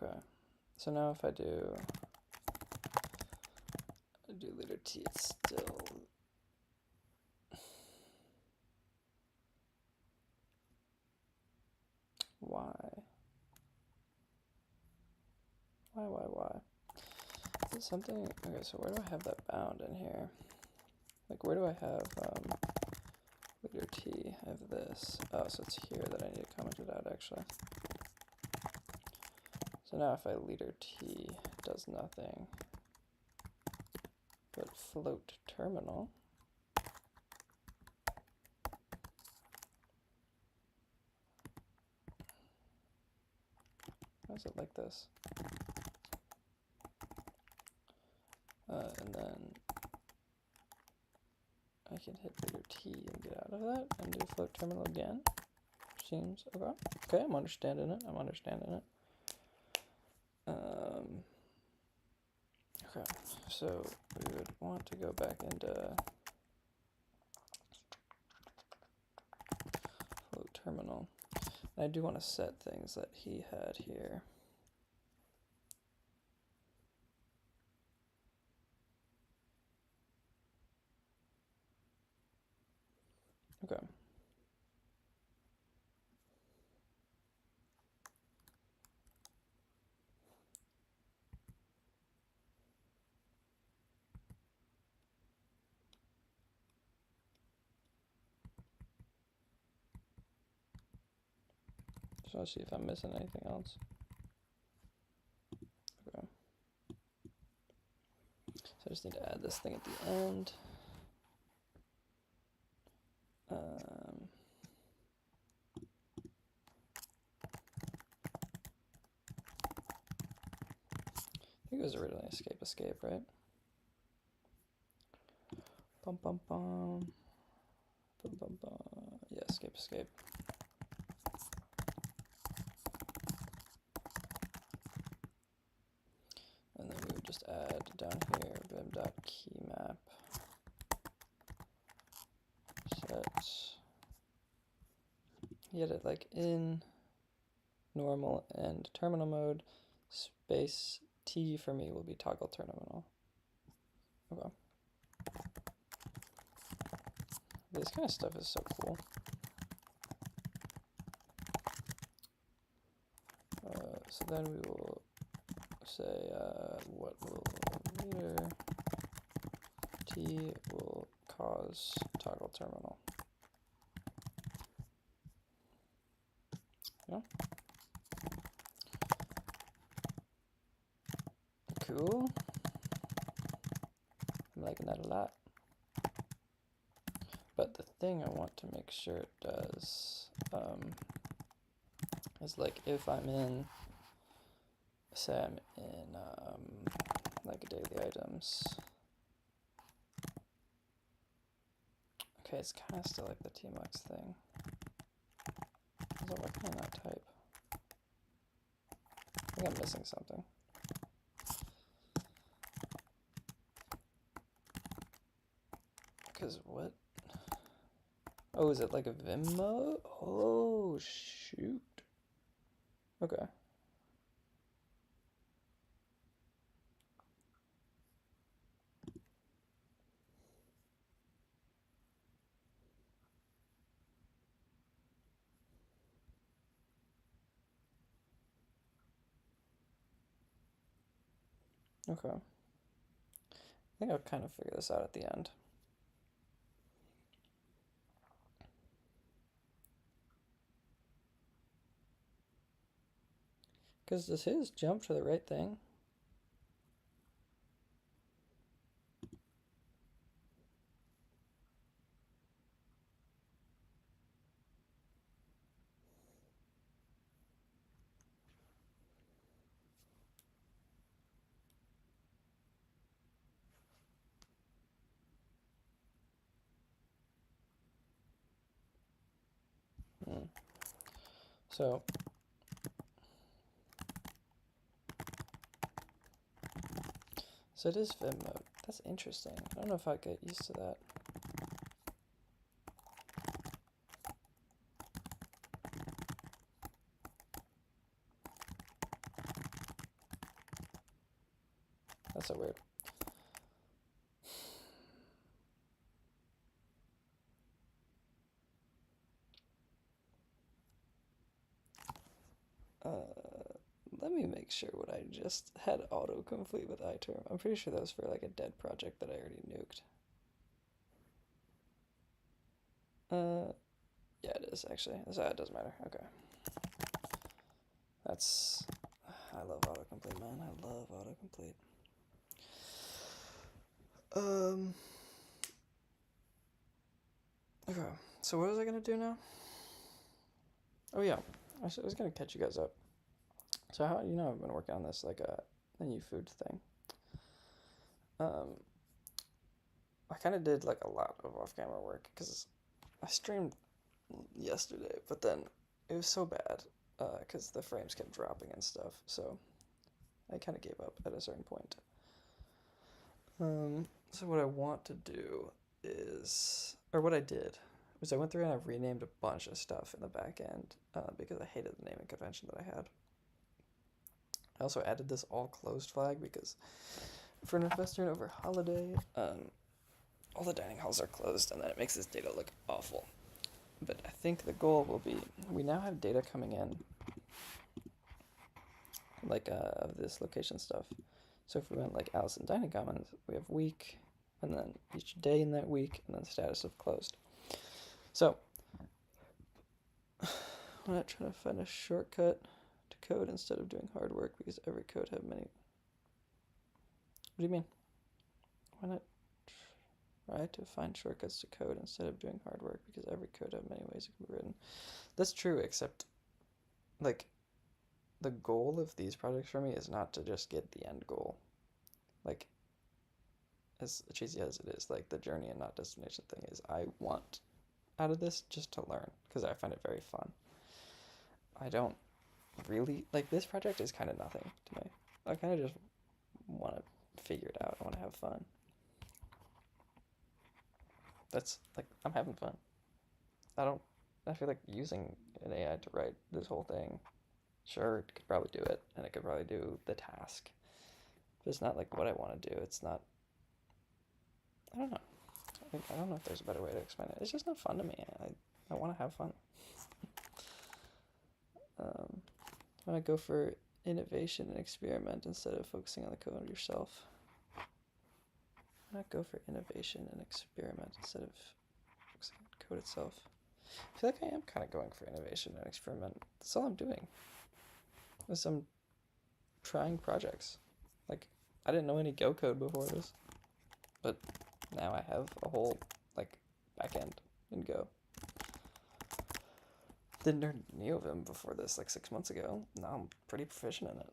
Okay. So now if I do leader T, it's still why? Why? Is it something? Okay, so where do I have that bound in here? Like, where do I have leader T? I have this. Oh, so it's here that I need to comment it out, actually. So now if I leader T, it does nothing. But float terminal. Why is it like this? And then I can hit leader T and get out of that and do float terminal again. Seems okay. Okay, I'm understanding it. Okay, so we would want to go back into float terminal. And I do want to set things that he had here. Okay. Just want to see if I'm missing anything else. Okay. So I just need to add this thing at the end. I think it was originally escape, right? Bum bum bum. Bum bum bum. Yeah, escape. And then we would just add down here bim.keymap set. You had it like in normal and terminal mode, space T for me will be toggle terminal. Okay. This kind of stuff is so cool. So then we will say what will meter T will cause toggle terminal. Yeah. Cool. I'm liking that a lot. But the thing I want to make sure it does is like if I'm in, say I'm in like daily items. Okay, it's kind of still like the tmux thing. So why can I not type? I think I'm missing something. Because what? Oh, is it like a Vim mode? Oh, shoot. Okay. Okay. I think I'll kind of figure this out at the end. Because does his jump to the right thing? So it is Vim mode. That's interesting. I don't know if I get used to that. That's so weird. Let me make sure what I just had autocomplete with iTerm. I'm pretty sure that was for like a dead project that I already nuked. Yeah, it is actually. So it doesn't matter. Okay. That's. I love autocomplete, man. I love autocomplete. Okay. So what was I gonna do now? Oh yeah, I was gonna catch you guys up. So how I've been working on this like a new food thing. I kind of did like a lot of off-camera work because I streamed yesterday, but then it was so bad because the frames kept dropping and stuff. So I kind of gave up at a certain point. So what I want to do is, or what I did was I went through and I renamed a bunch of stuff in the back end because I hated the naming convention that I had. I also added this all closed flag because for an investor and over holiday, all the dining halls are closed and then it makes this data look awful. But I think the goal will be, we now have data coming in like of this location stuff. So if we went like Allison Dining Commons, we have week, and then each day in that week, and then status of closed. So I'm not trying to find a shortcut to code instead of doing hard work because every code have many. What do you mean? Why not try to find shortcuts to code instead of doing hard work because every code have many ways it can be written? That's true, except like the goal of these projects for me is not to just get the end goal. Like, as cheesy as it is, like the journey and not destination thing is I want out of this just to learn because I find it very fun. I don't really like this project is kind of nothing to me. I kind of just want to figure it out. I want to have fun. That's like I'm having fun. I feel like using an AI to write this whole thing, sure, it could probably do it and it could probably do the task, but it's not like what I want to do. It's not, I don't know. I don't know if there's a better way to explain it. It's just not fun to me. I want to have fun. I want to go for innovation and experiment instead of focusing on the code yourself. Why not go for innovation and experiment instead of focusing on the code itself? I feel like I am kind of going for innovation and experiment. That's all I'm doing. Is I'm trying projects. Like, I didn't know any Go code before this, but now I have a whole like backend in Go. Didn't learn any of them before this like 6 months ago. Now I'm pretty proficient in it.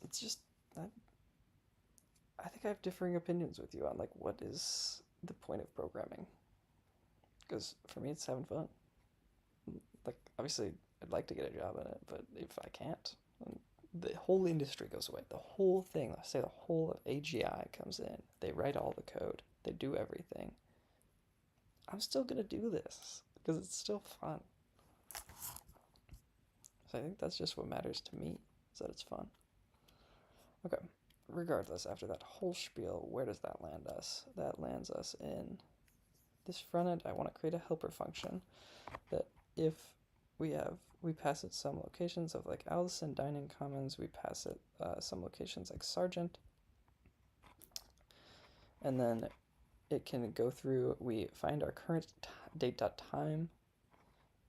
It's just I think I have differing opinions with you on like what is the point of programming. Because for me, it's having fun. Like obviously, I'd like to get a job in it, but if I can't, then the whole industry goes away. The whole thing, let's say the whole of AGI comes in. They write all the code. They do everything. I'm still gonna do this because it's still fun. So I think that's just what matters to me, is that it's fun. Okay, regardless, after that whole spiel, where does that land us? That lands us in this front end. I want to create a helper function that if we pass it some locations of like Allison dining commons, we pass it some locations like Sargent, and then it can go through, we find our current date.time,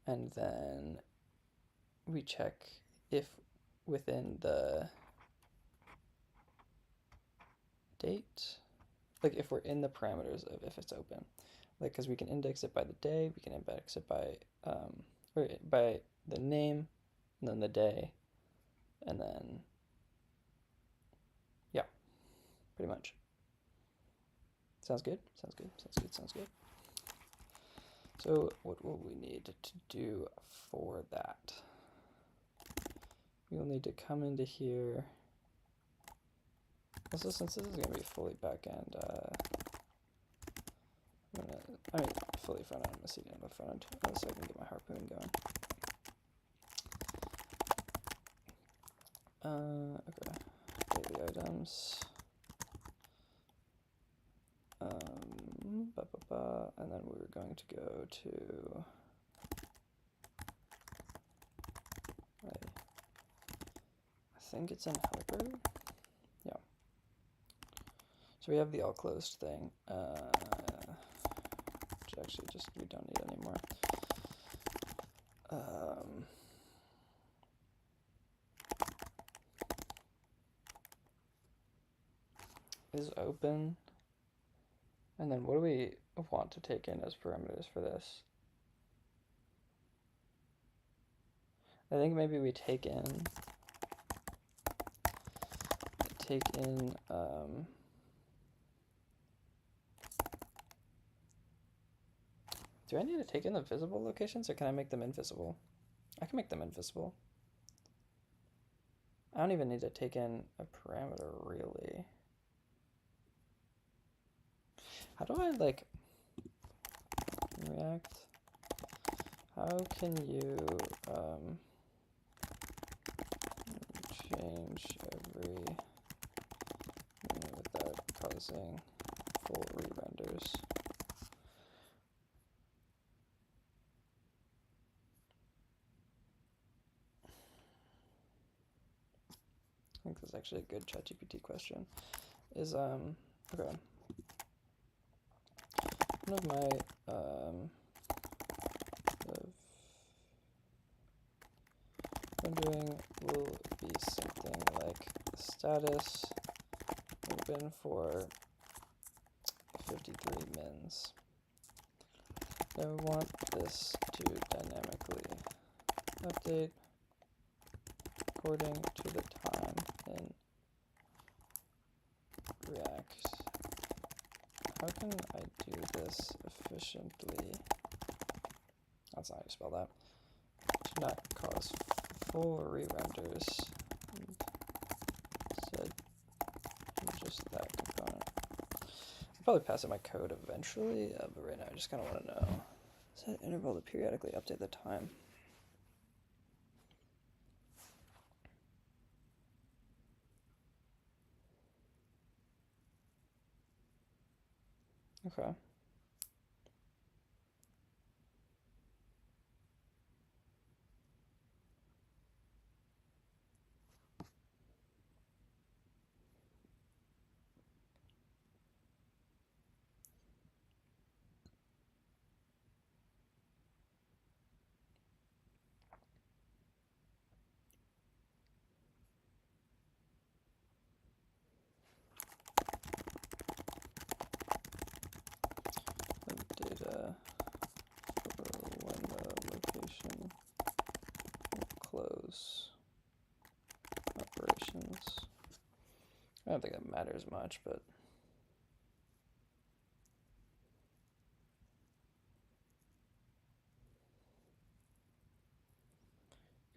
and then we check if within the date, like if we're in the parameters of if it's open, like because we can index it by the day, we can index it by or by the name, and then the day, and then yeah, pretty much. Sounds good. Sounds good. Sounds good. Sounds good. So what will we need to do for that? We'll need to come into here. Also, since this is going to be fully back-end, fully front-end, I'm going to see it on the front end so I can get my harpoon going. Okay, daily items. And then we're going to go to I think it's in helper. Yeah. So we have the all closed thing, which actually just we don't need anymore. Is open. And then what do we want to take in as parameters for this? I think maybe we take in do I need to take in the visible locations or can I make them invisible? I can make them invisible. I don't even need to take in a parameter really. How do I like React? How can you change every minute without causing full re-renders? I think that's actually a good ChatGPT question. Is okay. One of my I'm doing will be something like status open for 53 mins. I want this to dynamically update according to the time in React. How can I do this efficiently? That's not how you spell that. To not cause full re-renders. Instead, just that component. I'll probably pass in my code eventually, but right now I just kind of want to know. Set interval to periodically update the time. Okay. Data for when the location will close operations. I don't think that matters much, but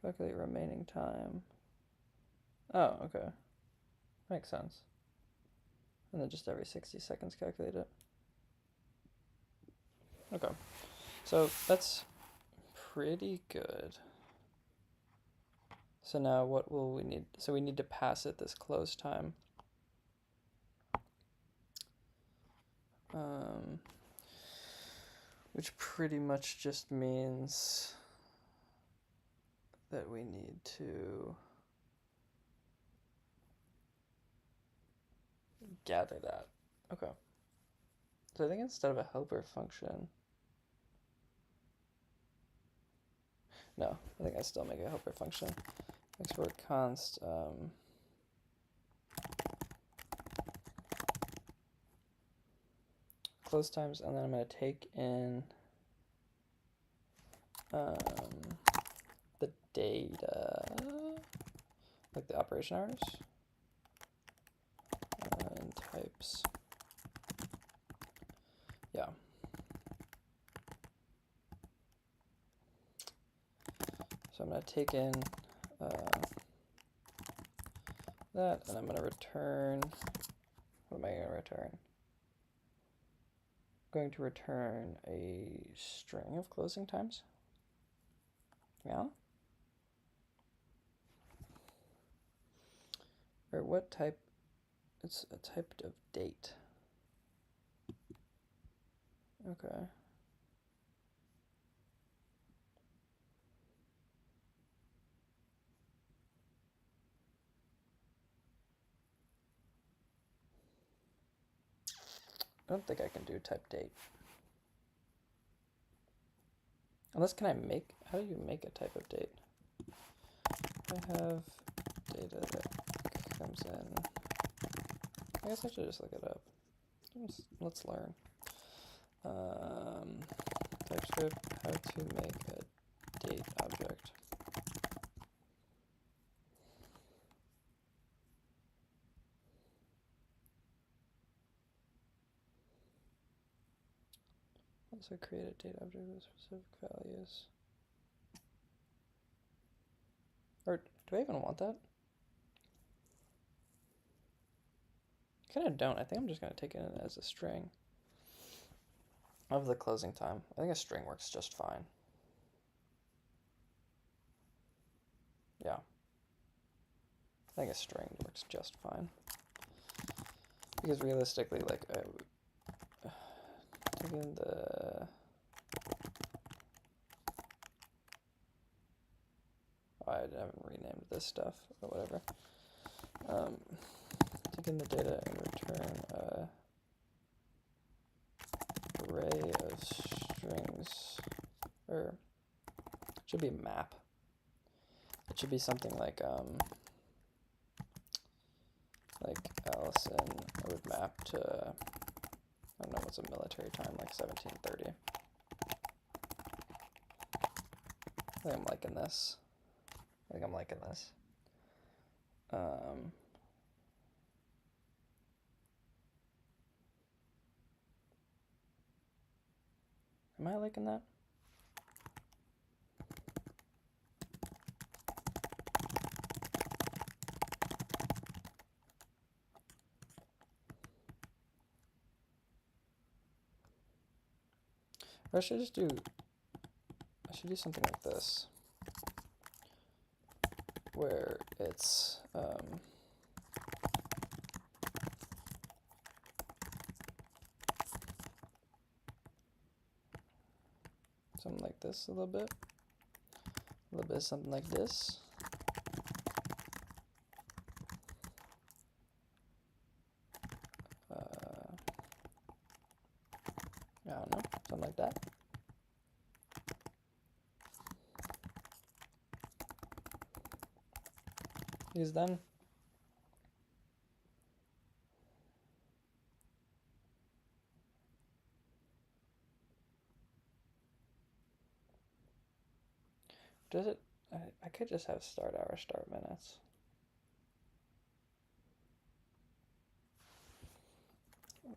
calculate remaining time. Oh, okay. Makes sense. And then just every 60 seconds calculate it. Okay. So that's pretty good. So now what will we need? So we need to pass it this close time. Which pretty much just means that we need to gather that. Okay. So I think instead of a helper function, no, I think I still make a helper function. Export const close times, and then I'm going to take in the data, like the operation hours, and types. Yeah. So I'm going to take in that, and I'm going to return, what am I going to return? I'm going to return a string of closing times. Yeah? Or what type? It's a type of date. Okay. I don't think I can do type date. Unless can I make, how do you make a type of date? I have data that comes in. I guess I should just look it up. Let's learn. TypeScript, how to make a date object. Also create a date object with specific values. Or do I even want that? Kind of don't. I think I'm just going to take it in as a string of the closing time. I think a string works just fine. Yeah. I think a string works just fine. Because realistically, like, taking the... I haven't renamed this stuff, but whatever. Taking the data and return a array of strings, or it should be a map. it should be something like Allison would map to, I don't know what's a military time, like 1730. I think I'm liking this. Am I liking that? Or I should do something like this, where it's something like this a little bit something like this. I don't know, something like that. Because then does it, I could just have start hour, start minutes.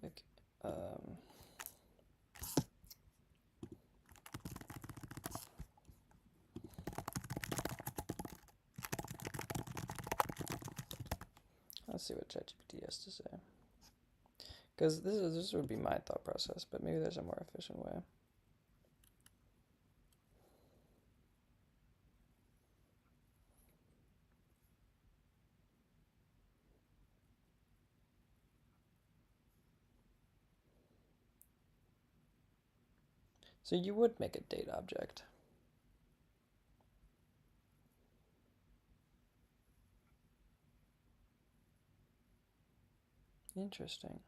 Like, let's see what ChatGPT has to say. Because this would be my thought process, but maybe there's a more efficient way. So you would make a date object. Interesting.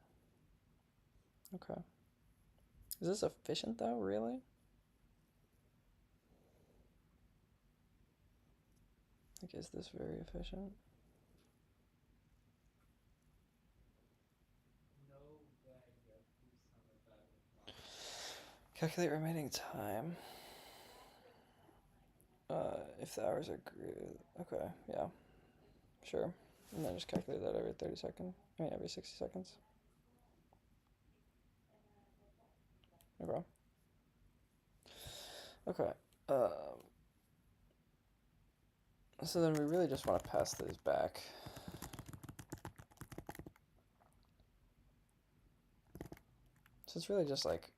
Okay. Is this efficient though, really? Like, is this very efficient? Calculate remaining time. If the hours are okay, yeah, sure. And then just calculate that every 30 seconds. I mean, every 60 seconds. No problem. Okay. So then we really just want to pass these back. So it's really just like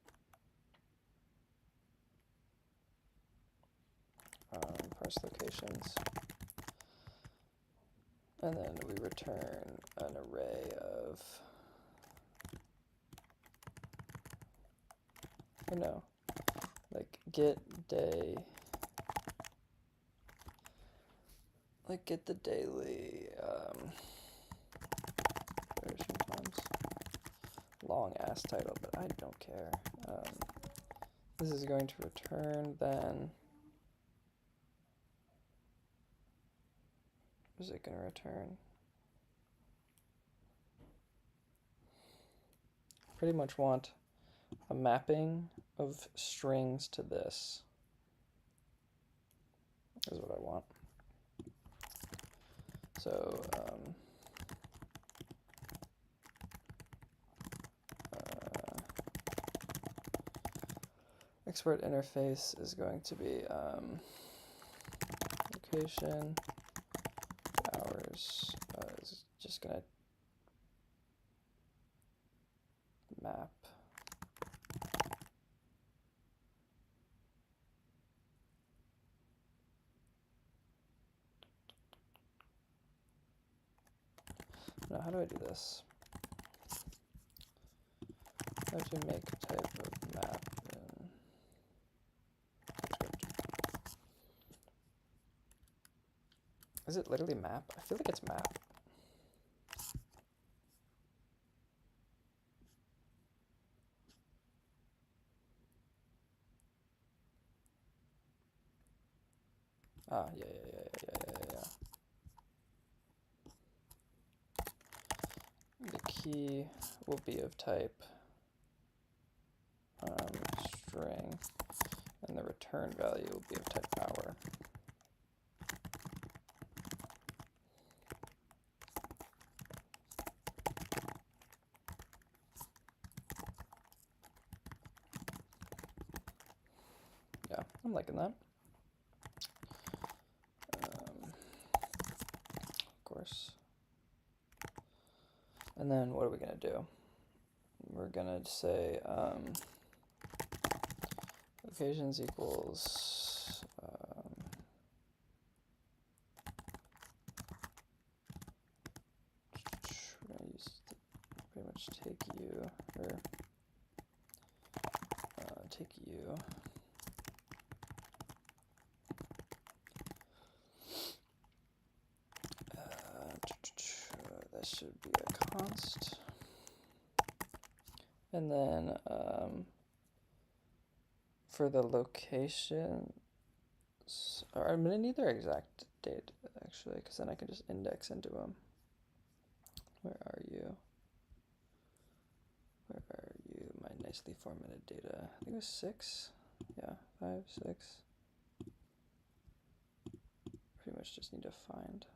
parse locations. And then we return an array of, like get day, like get the daily version times. Long ass title, but I don't care. This is going to return then. What is it going to return? Pretty much want a mapping of strings to this. Is what I want. So export interface is going to be location hours is just gonna map now. How do I do this? I have to make type of map in script. Is it literally map? I feel like it's map. Ah, yeah. key will be of type string, and the return value will be of type hour. Yeah, I'm liking that. Of course. And then what are we going to do? We're going to say locations equals we're going to use pretty much take you, or take you. That should be a const. And then for the locations, I'm going to need their exact date, actually, because then I can just index into them. Where are you? Where are you? My nicely formatted data. I think it was 6. Yeah, 5, 6. Pretty much just need to find.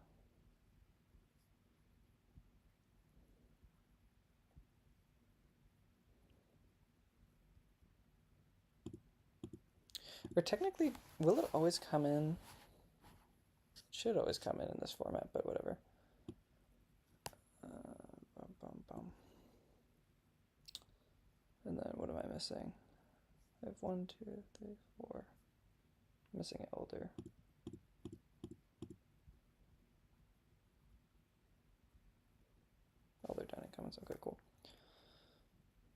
Or technically, will it always come in? It should always come in this format, but whatever. And then what am I missing? I have 1, 2, 3, 4. I'm missing elder. Elder dining commons. Okay, cool.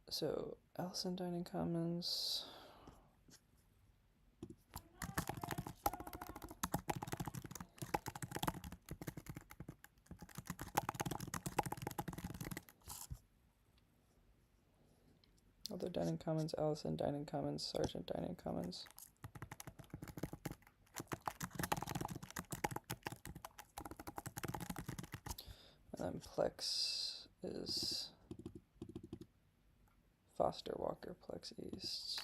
So Allison dining commons. Elder dining commons, Allison dining commons, Sergeant dining commons. And then Plex is Foster Walker Plex East.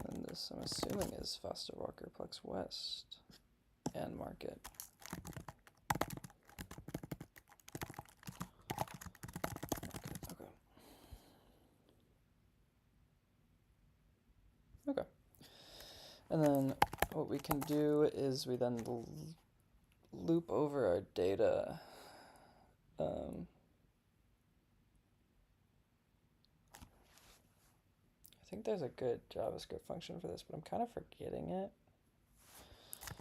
And this, I'm assuming, is Foster Walker Plex West and Market. Okay. And then what we can do is we then loop over our data. I think there's a good JavaScript function for this, but I'm kind of forgetting it.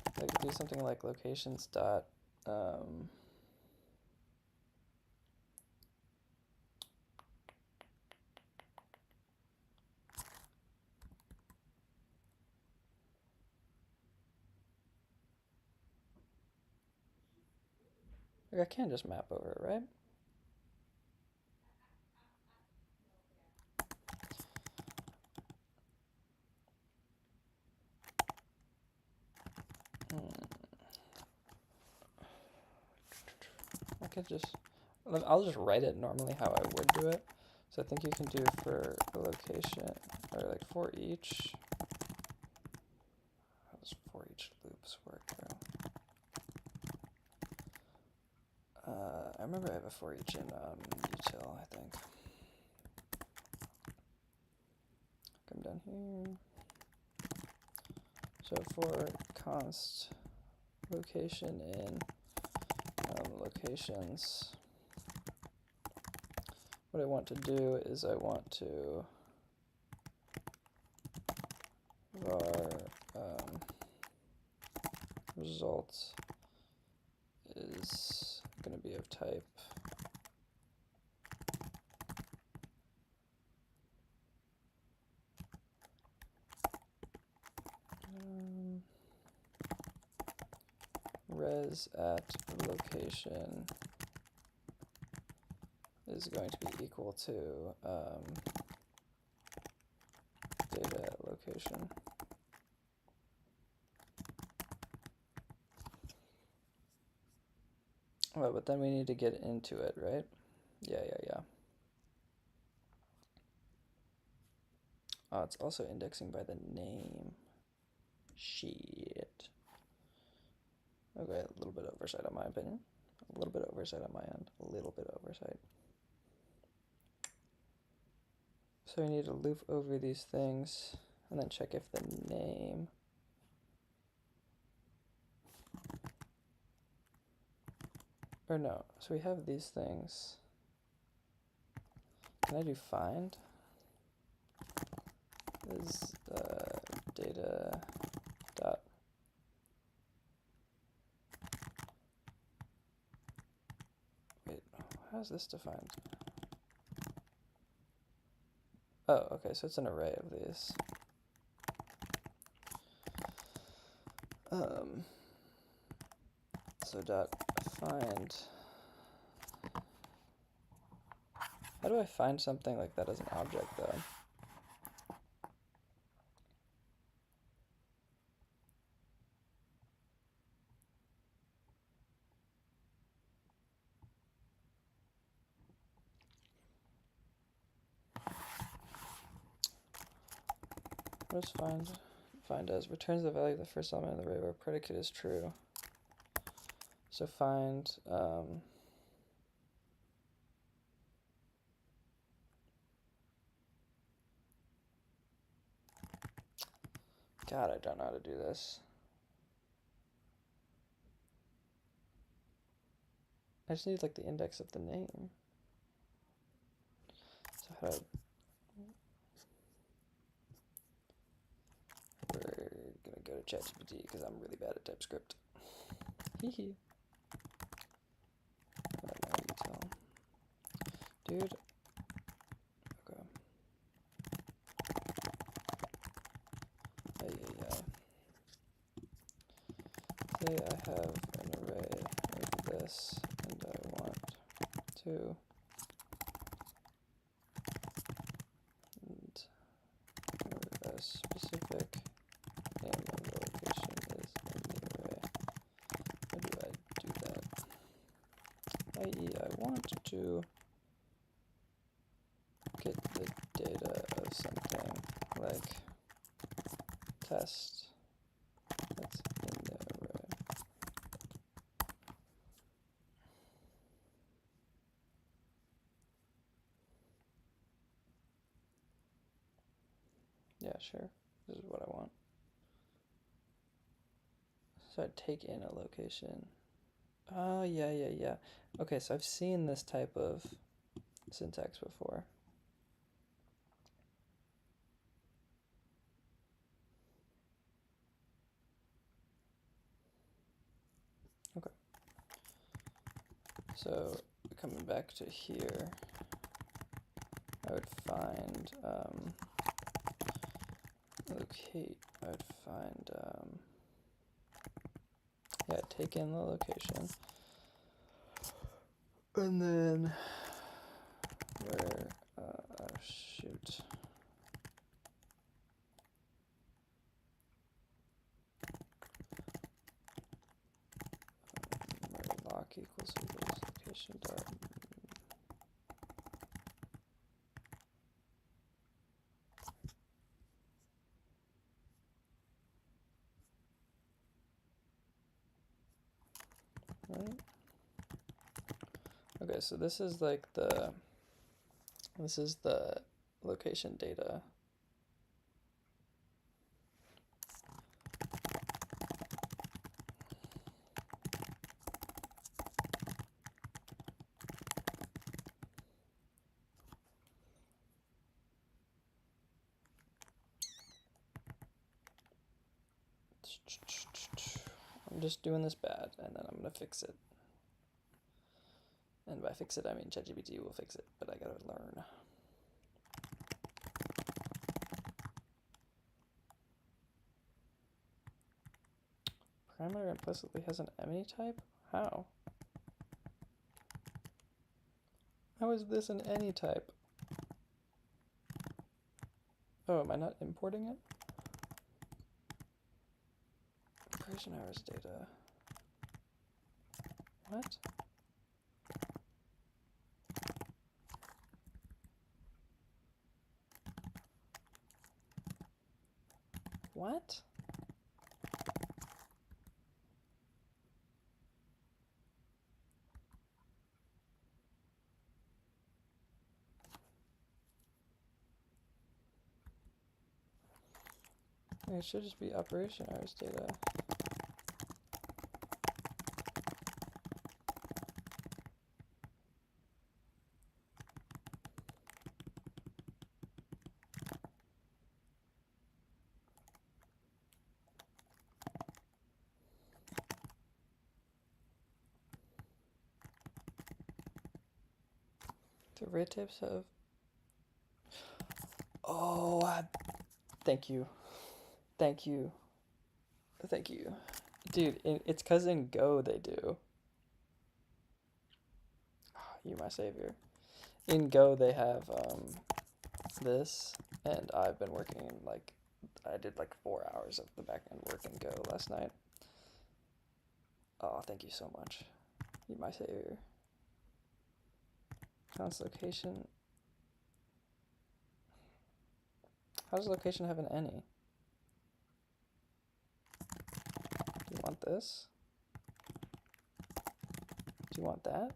I could do something like locations dot I can just map over it, right? I could just, I'll just write it normally how I would do it. So I think you can do for a location, or like for each. How does for each loops work though? I remember I have a for each in util, I think. Come down here. So for const location in locations, what I want to do is I want to var result is going to be of type res at location is going to be equal to data at location. Well, but then we need to get into it, right? Yeah. Oh, it's also indexing by the name. Shit. Okay, a little bit of oversight on my opinion. A little bit of oversight on my end. A little bit of oversight. So we need to loop over these things and then check if the name. Or no, so we have these things. Can I do find? Is data dot. Wait, how is this defined? Oh, okay, so it's an array of these. So dot find. How do I find something like that as an object though? What does find as? Returns the value of the first element of the array where predicate is true. So find God, I don't know how to do this. I just need like the index of the name. So how do we're gonna go to ChatGPT because I'm really bad at TypeScript. Hehe. Dude. Okay. Yeah. Say I have an array of this and I want to and a specific name of the location is in the array. How do I do that? i.e. I want to get the data of something like test that's in the array. Yeah, sure. This is what I want. So I take in a location. Oh, yeah. Okay, so I've seen this type of syntax before. Okay. So coming back to here, I would find locate. I would find yeah, take in the location, and then where oh shoot. Where lock equals location dot. Right. Okay, so this is like the location data. I'm just doing this bad, and then I'm gonna fix it. And by fix it, I mean ChatGPT will fix it, but I gotta learn. Parameter implicitly has an any type? How? How is this an any type? Oh, am I not importing it? Operation hours data. What? What? It should just be operation hours data. Derivatives of... Oh, thank you. Thank you. Thank you. Dude, it's because in Go they do. You my savior. In Go they have this, and I've been working like, I did like 4 hours of the backend work in Go last night. Oh, thank you so much. You my savior. Counts location. How does location have an any? Do you want this? Do you want that?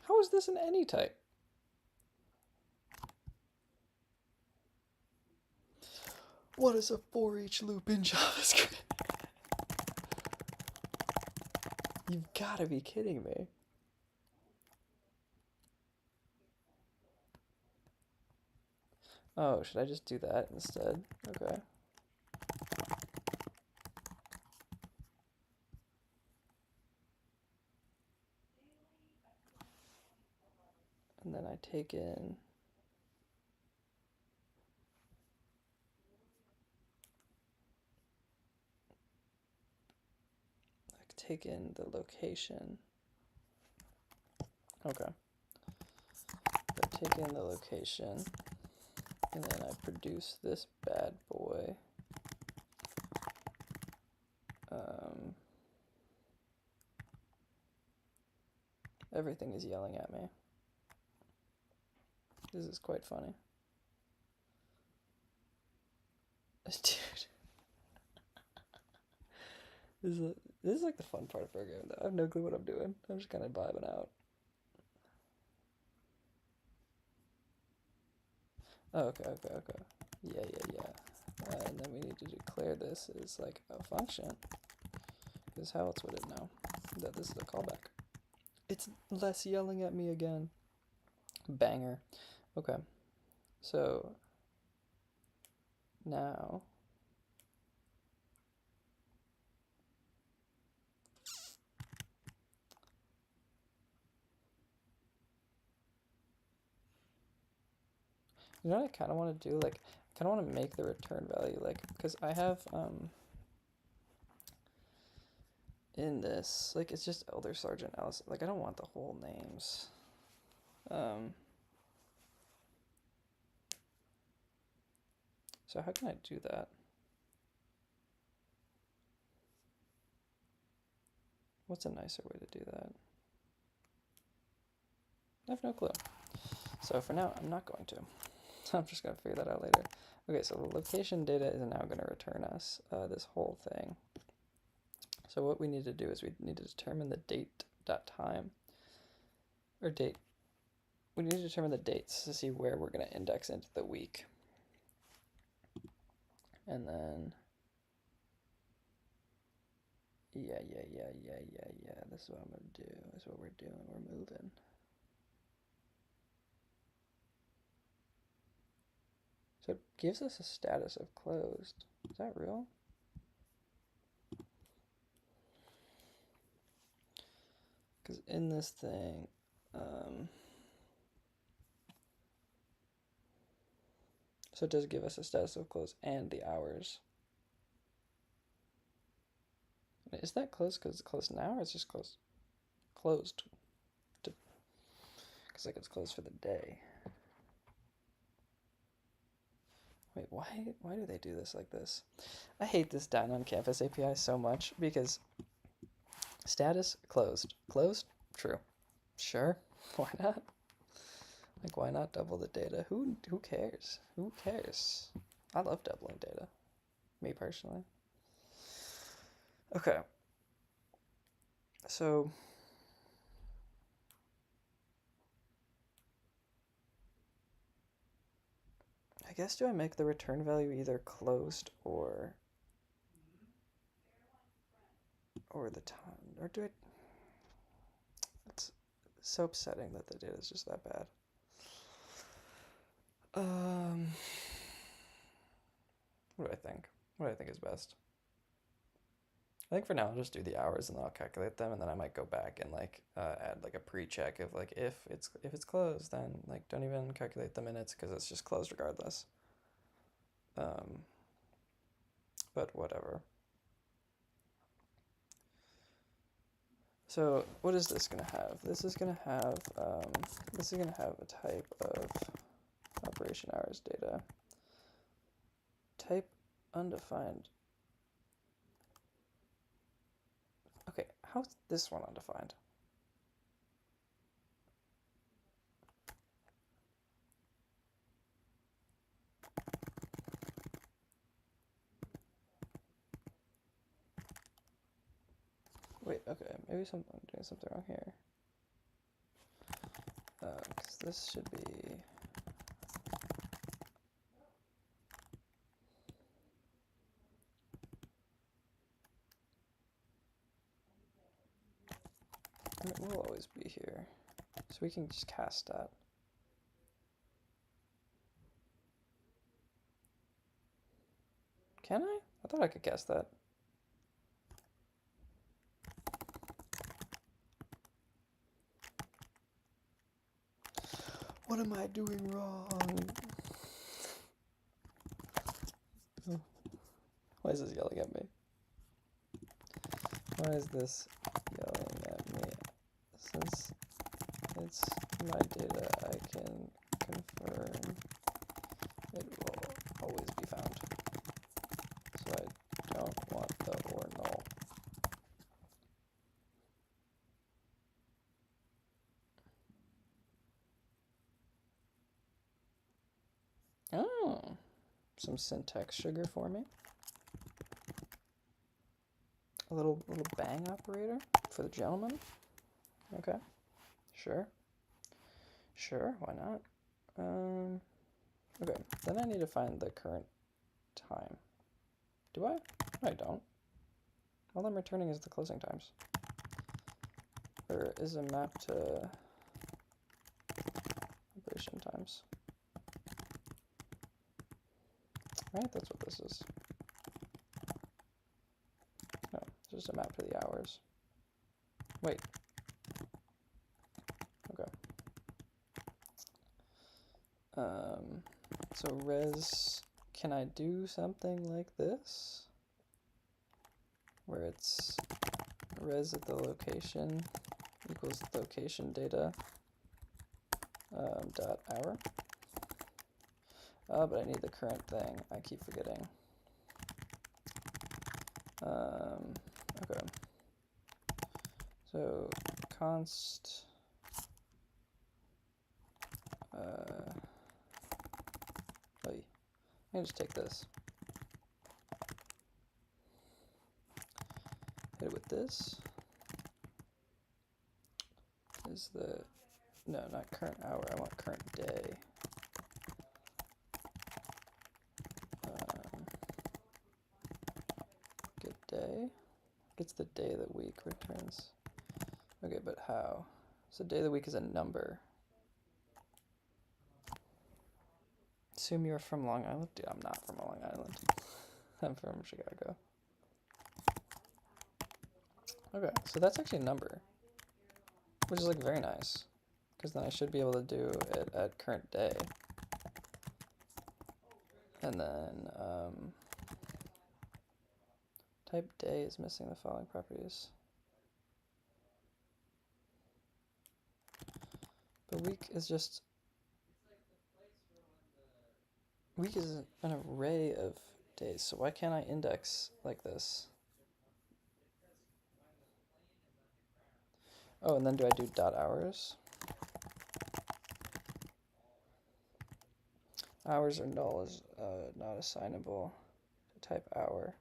How is this an any type? What is a for each loop in JavaScript? You've got to be kidding me. Oh, should I just do that instead? Okay. And then I take in... take in the location. Okay. I take in the location, and then I produce this bad boy. Everything is yelling at me. This is quite funny. Dude. This is like the fun part of programming though. I have no clue what I'm doing. I'm just kind of vibing out. Oh, okay. Yeah. And then we need to declare this as like a function. Because how else would it know that this is a callback? It's less yelling at me again. Banger. Okay. So now you know what I kind of want to do? Like, I kind of want to make the return value, like, because I have, in this, like, it's just Elder Sergeant Alice. Like, I don't want the whole names. So how can I do that? What's a nicer way to do that? I have no clue. So for now, I'm not going to. I'm just going to figure that out later. Okay, so the location data is now going to return us this whole thing. So what we need to do is we need to determine the date.time, or date. We need to determine the dates to see where we're going to index into the week. And then, yeah. This is what I'm going to do. This is what we're doing. We're moving. So it gives us a status of closed. Is that real? Because in this thing, so it does give us a status of closed and the hours. Is that closed because it's closed now, or it's just closed? Closed. Because like it's closed for the day. Wait, why do they do this like this? I hate this down on campus API so much because status closed. Closed? True. Sure. Why not? Like, why not double the data? Who cares? Who cares? I love doubling data. Me personally. Okay. So I guess do I make the return value either closed or the time, or do I? It's so upsetting that the data is just that bad. What do I think? What do I think is best? I think for now I'll just do the hours and then I'll calculate them, and then I might go back and like add like a pre-check of like if it's closed, then like don't even calculate the minutes because it's just closed regardless. But whatever. So what is this gonna have? This is gonna have a type of operation hours data. Type undefined. Okay, how's this one undefined? Wait, okay, maybe I'm doing something wrong here. Because this should be... It will always be here. So we can just cast that. Can I? I thought I could cast that. What am I doing wrong? Why is this yelling at me? Why is this yelling at me? Since it's my data, I can confirm it will always be found. So I don't want the or null. Oh, some syntax sugar for me. A little bang operator for the gentleman. Okay, sure, why not? Okay, then I need to find the current time. Do I? No, I don't. All I'm returning is the closing times. Or is a map to operation times. Right, that's what this is. No, it's just a map to the hours. Wait. Okay. So res, can I do something like this? Where it's res at the location equals location data dot hour. But I need the current thing. I keep forgetting. Okay. So const I can just take this. Hit it with this. Is the no, not current hour, I want current day. Get day. Gets the day of the week returns. Okay, but how? So day of the week is a number. Assume you're from Long Island? Dude, I'm not from Long Island. I'm from Chicago. Okay, so that's actually a number, which is like very nice, because then I should be able to do it at current day. And then type day is missing the following properties. But week is just... Week is an array of days, so why can't I index like this? Oh, and then do I do dot hours? Hours are null is not assignable to type hour.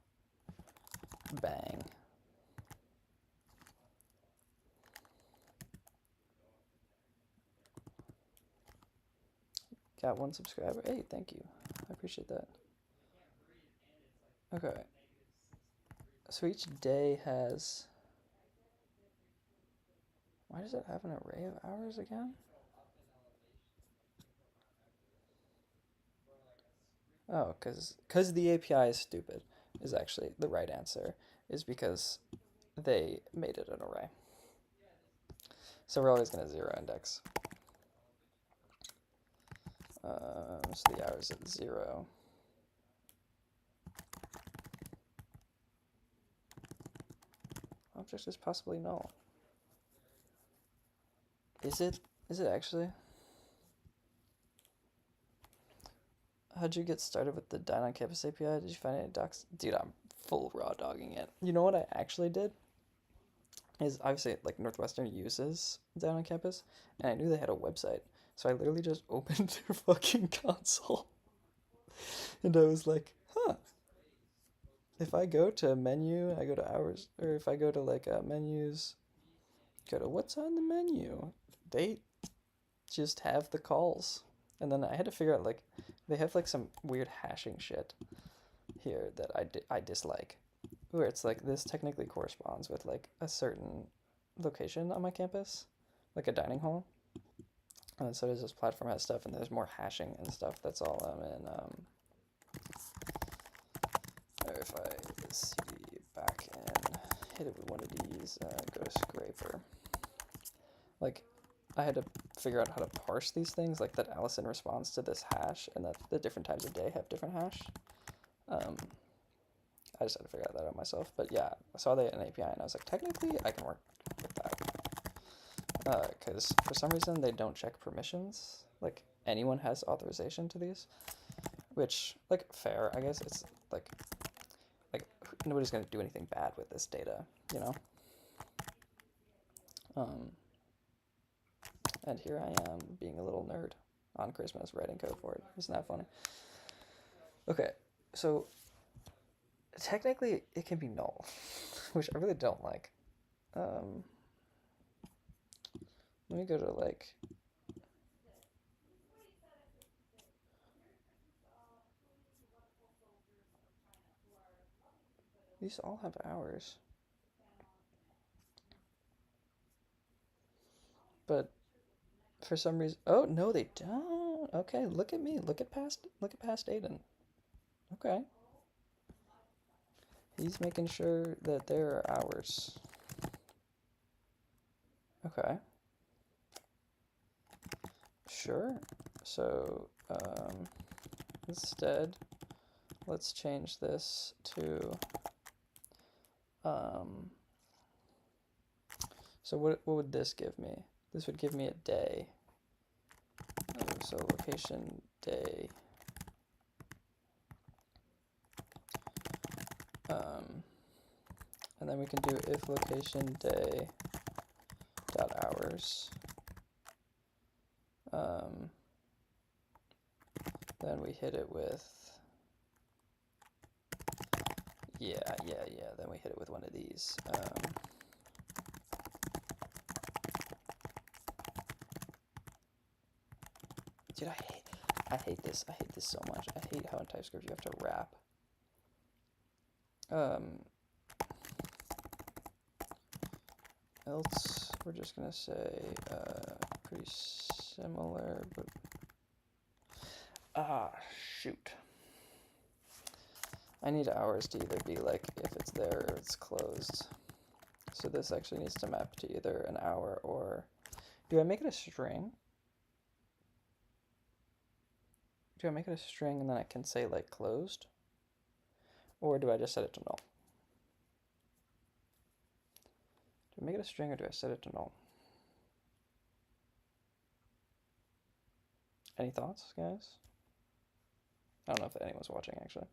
Bang. Got 1 subscriber. Hey, thank you. I appreciate that. Okay. So each day has... Why does it have an array of hours again? Oh, because the API is stupid is actually the right answer, is because they made it an array. So we're always going to 0 index. So the hours at 0. Object is possibly null. Is it? Is it actually? How'd you get started with the Dine on Campus API? Did you find any docs? Dude, I'm full raw dogging it. You know what I actually did? Is obviously like Northwestern uses Dine on Campus, and I knew they had a website. So I literally just opened their fucking console. And I was like, huh. If I go to menu, I go to hours, or if I go to like menus, go to what's on the menu, they just have the calls. And then I had to figure out like, they have like some weird hashing shit here that I dislike. Where it's like this technically corresponds with like a certain location on my campus, like a dining hall. And so does this platform has stuff, and there's more hashing and stuff. That's all in. Or if I cd back and hit it with one of these, go to scraper. Like, I had to figure out how to parse these things, like that Allison responds to this hash, and that the different times of day have different hash. I just had to figure that out myself. But yeah, I saw they had an API, and I was like, technically, I can work with that. Because for some reason, they don't check permissions. Like, anyone has authorization to these. Which, like, fair, I guess. It's, like nobody's going to do anything bad with this data, you know? And here I am, being a little nerd on Christmas, writing code for it. Isn't that funny? Okay, so technically it can be null, which I really don't like. Let me go to like... These all have hours. But for some reason... Oh, no, they don't. Okay, look at me. Look at past Aiden. Okay. He's making sure that there are hours. Okay. Sure. So, instead, let's change this to, so what would this give me? This would give me a day. So location day. And then we can do if location day dot hours. Then we hit it with, yeah. Then we hit it with one of these. Dude, I hate this. I hate this so much. I hate how in TypeScript you have to wrap. Else, we're just gonna say pretty similar, but shoot. I need hours to either be like if it's there or it's closed. So this actually needs to map to either an hour or... Do I make it a string? Do I make it a string and then I can say like closed? Or do I just set it to null? Do I make it a string or do I set it to null? Any thoughts, guys? I don't know if anyone's watching, actually.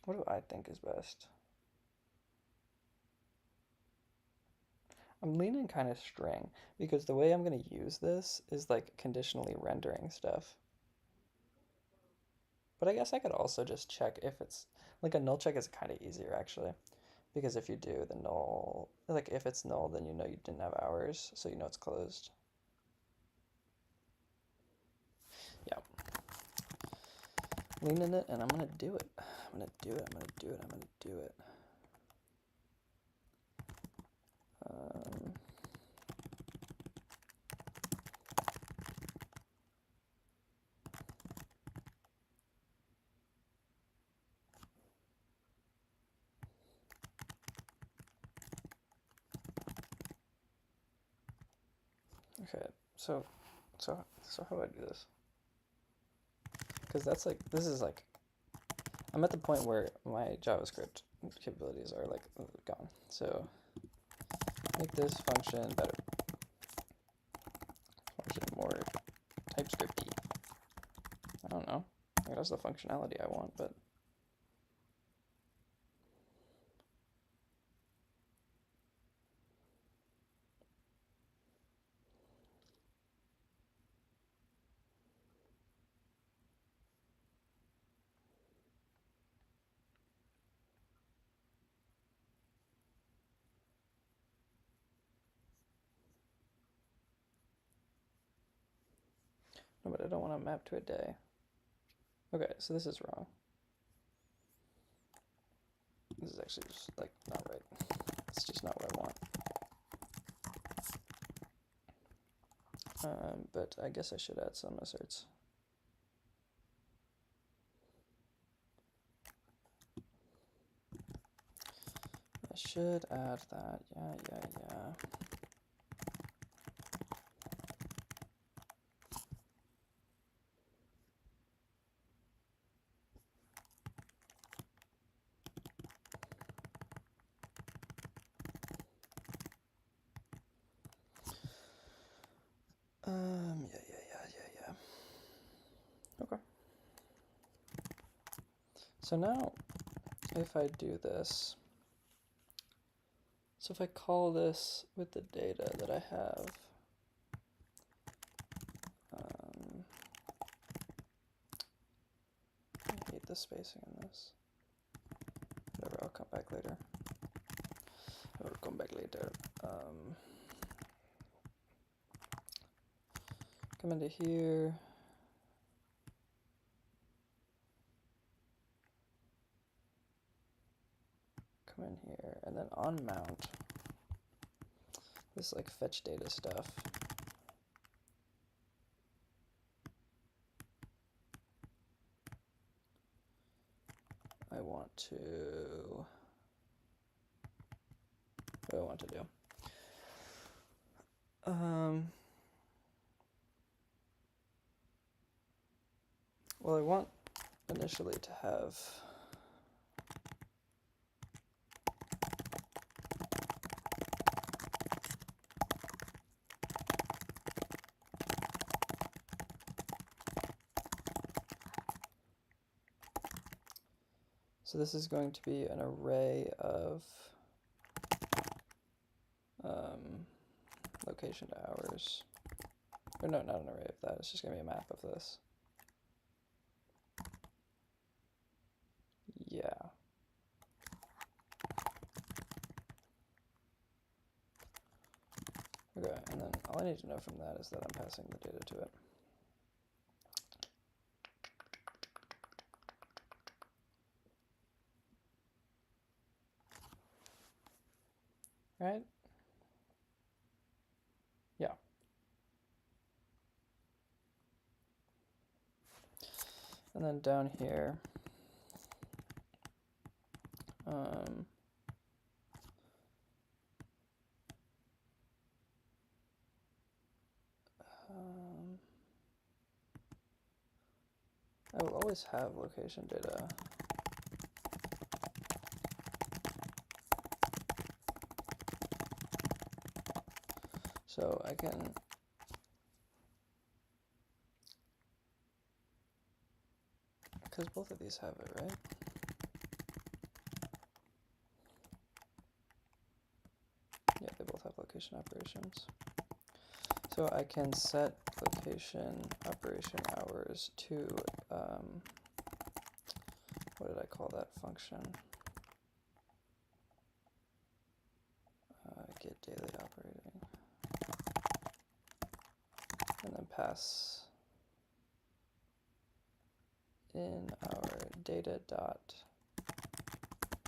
What do I think is best? I'm leaning kind of string because the way I'm going to use this is like conditionally rendering stuff. But I guess I could also just check if it's like a null check is kind of easier actually. Because if you do the null, like if it's null, then you know you didn't have hours, so you know it's closed. Yeah. Lean in it, and I'm gonna do it. I'm gonna do it, I'm gonna do it, I'm gonna do it. Okay, so how do I do this? Because that's like, this is like, I'm at the point where my JavaScript capabilities are like gone. So make this function better, function more TypeScripty. I don't know. Like that's the functionality I want, but no, but I don't want to map to a day. Okay, so this is wrong. This is actually just like not right. It's just not what I want. But I guess I should add some asserts. I should add that. Yeah. Yeah. Okay. So now, if I do this, so if I call this with the data that I have, I hate the spacing in this. Whatever, I'll come back later. Come into here. Come in here, and then on mount, this like fetch data stuff. I want to, what do I want to do? Well, I want initially to have so this is going to be an array of location to hours. Or no, not an array of that. It's just going to be a map of this. Yeah. Okay, and then all I need to know from that is that I'm passing the data to it. Right? Yeah. And then down here, I will always have location data. So I can because both of these have it, right? Yeah, they both have location location operations. So I can set location operation hours to, what did I call that function? Get daily operating. And then pass in our data dot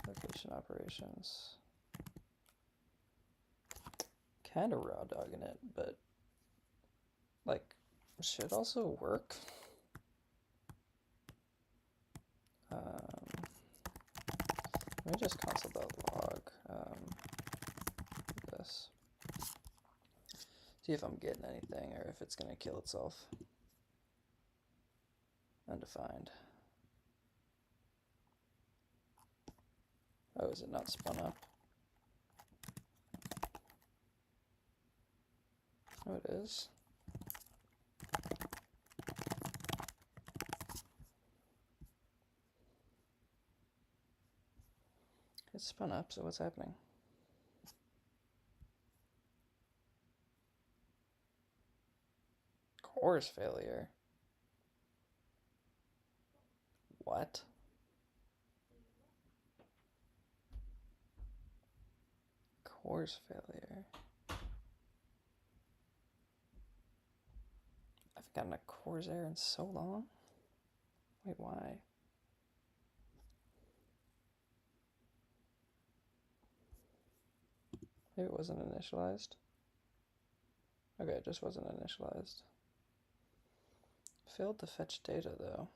location operations. Kind of raw dogging it, but like should also work. Let me just console.log this. See if I'm getting anything or if it's gonna kill itself. Undefined. Oh, is it not spun up? Oh, it is. It's spun up, so what's happening? Course failure. What? Course failure. I haven't gotten a course error in so long. Wait, why? Maybe it wasn't initialized. Okay, it just wasn't initialized. Failed to fetch data though.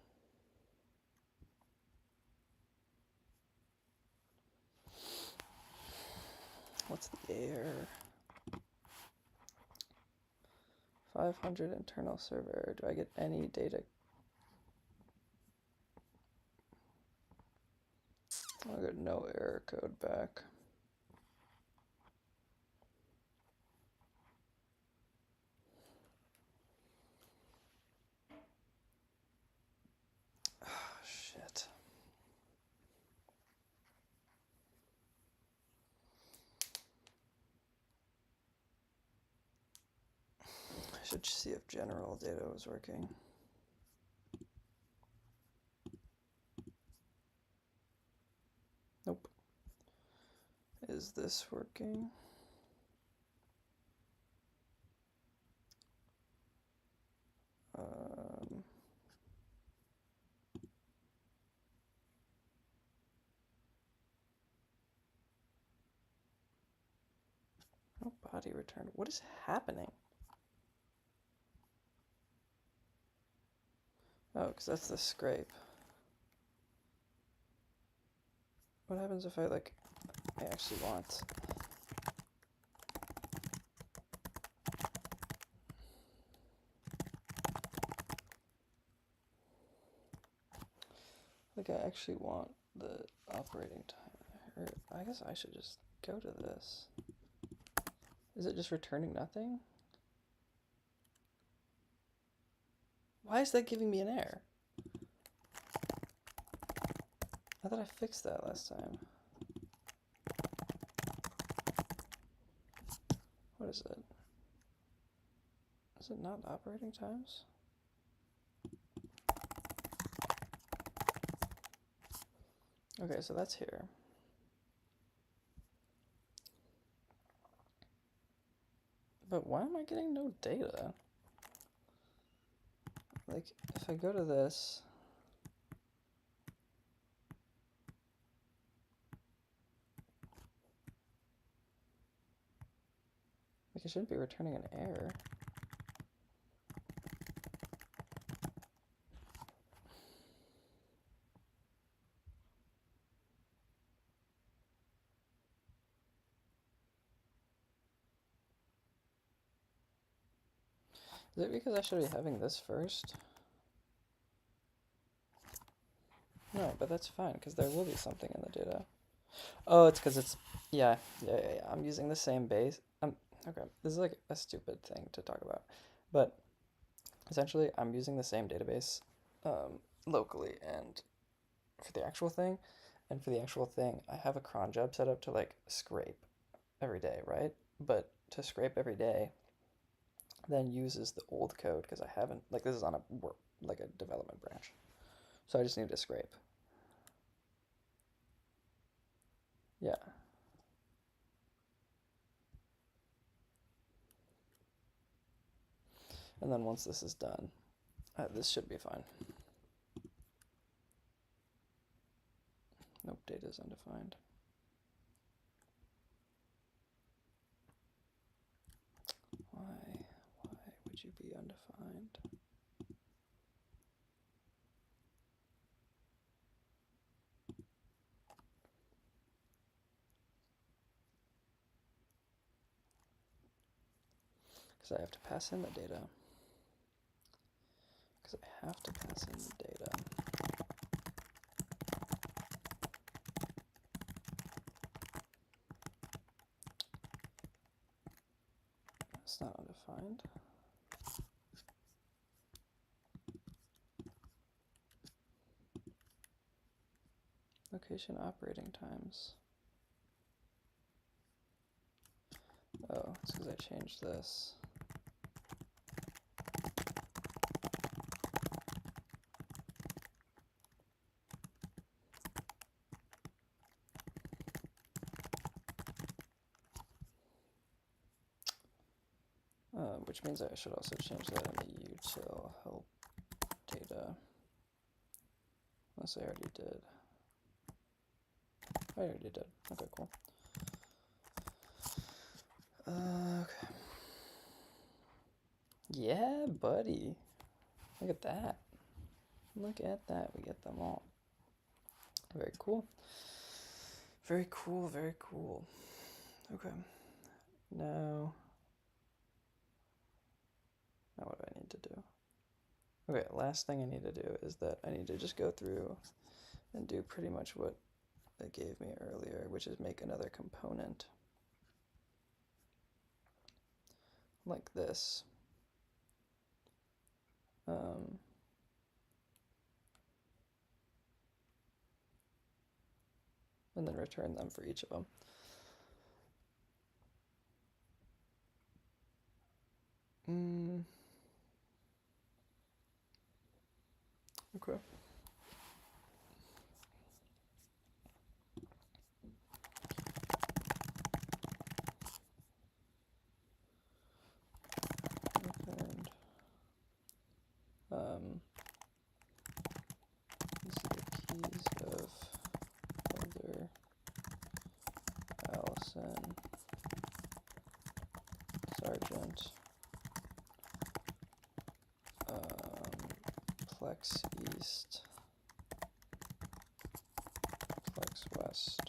What's the error? 500 internal server. Do I get any data? I got no error code back. Oh, shit. I should see if general data was working. Nope. Is this working? No body returned. What is happening? Oh, because that's the scrape. What happens if I actually want? I actually want the operating time. Or I guess I should just go to this. Is it just returning nothing? Why is that giving me an error? I thought I fixed that last time. What is it? Is it not operating times? Okay, so that's here. But why am I getting no data? If I go to this, it shouldn't be returning an error. Is it because I should be having this first? No, but that's fine, because there will be something in the data. Oh, it's because it's... Yeah. I'm using the same base. Okay, this is a stupid thing to talk about. But essentially, I'm using the same database locally and for the actual thing. And for the actual thing, I have a cron job set up to scrape every day, right? But to scrape every day, then uses the old code because I haven't, like, this is on a development branch. So I just need to scrape. Yeah. And then once this is done, this should be fine. Nope, data is undefined. Why would you be undefined? Because I have to pass in the data. Because I have to pass in the data. It's not undefined. Location operating times. Oh, it's because I changed this. Which means I should also change that in the util help data. Unless I already did. I already did. Okay, cool. Okay. Yeah, buddy. Look at that. Look at that. We get them all. Very cool. Very cool, very cool. Okay. Now what do I need to do? Okay, last thing I need to do is that I need to just go through and do pretty much what it gave me earlier, which is make another component like this. And then return them for each of them. Okay. And these are the keys of Elder Allison Sargent Plex East Plex West.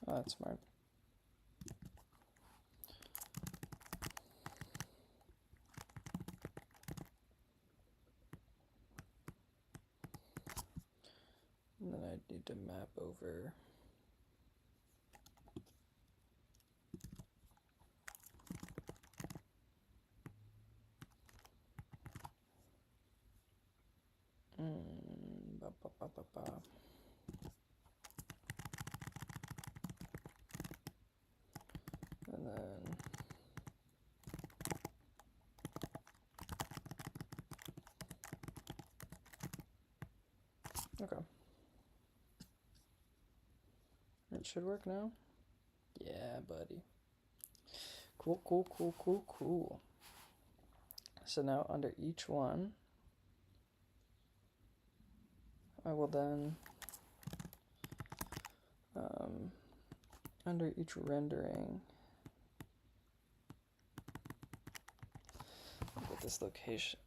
Oh, that's smart. And then I need to map over and then okay. It should work now. Yeah, buddy. Cool, cool, cool, cool, cool. So now under each one, I will then, under each rendering, with this location,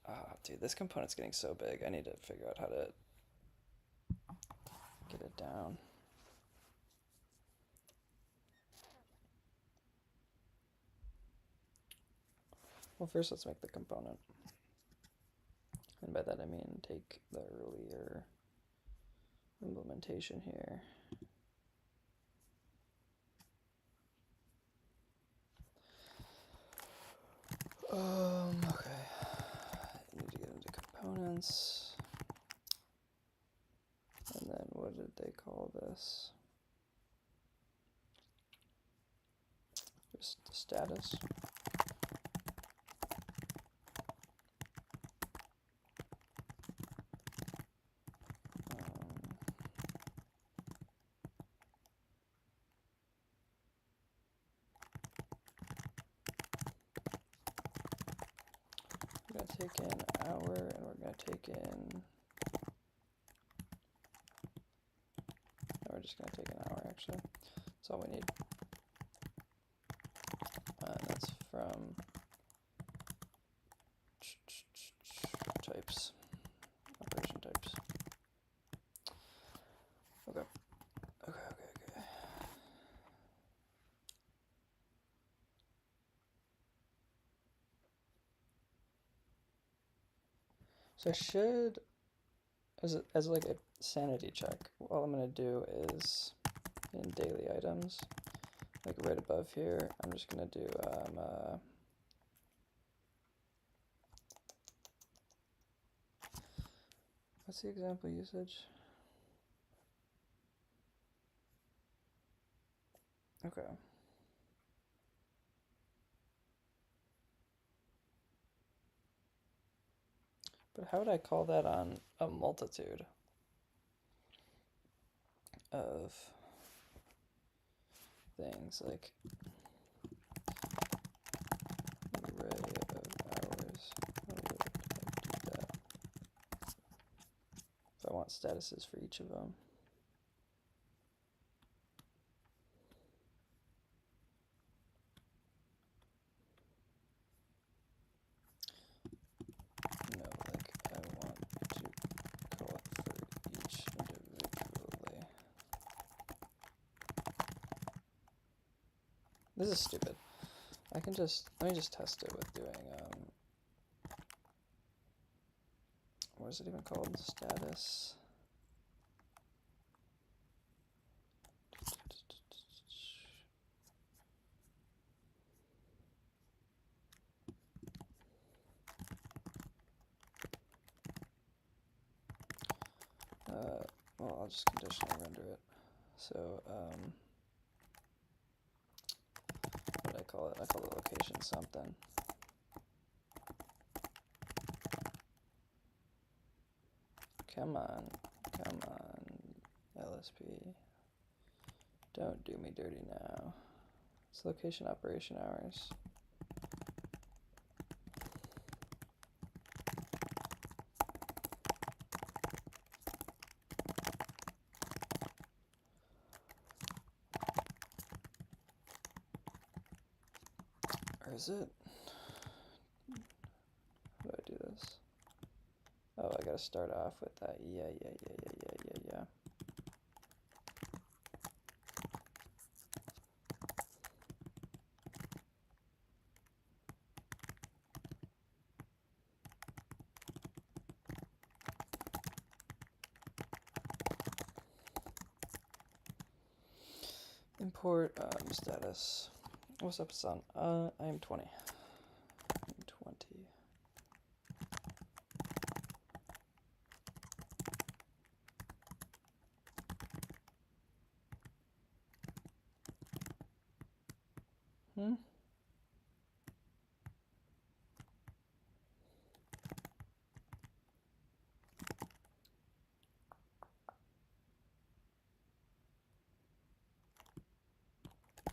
dude, this component's getting so big, I need to figure out how to get it down. Well, first let's make the component. And by that I mean take the earlier implementation here. Okay. I need to get into components. And then what did they call this? Just the status. We're going to take in hour, and we're going to take in... No, we're just going to take an hour, actually. That's all we need. And that's from types, operation types. Okay. So I should, as like a sanity check, all I'm gonna do is in daily items, like right above here, I'm just gonna do what's the example usage? Okay. But how would I call that on a multitude of things, like array of hours? How would I do that? If I want statuses for each of them. No, like I want to call it for each individually. This is stupid. I can just, let me just test it with doing, what is it even called? Status. Well, I'll just conditionally render it. So, what do I call it? I call it location something. Come on, LSP. Don't do me dirty now. It's location operation hours. Or is it? How do I do this? Oh, I gotta start off with that. Yeah. Import status. What's up, son? I am 20. I'm 20.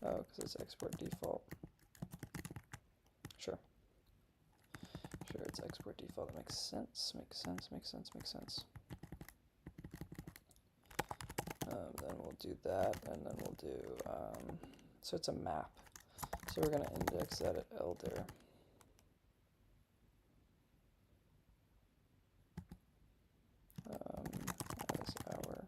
Oh, because it's export default. Sure, it's export default. That makes sense. Then we'll do that, and then we'll do, so it's a map. So we're going to index that at elder. As our.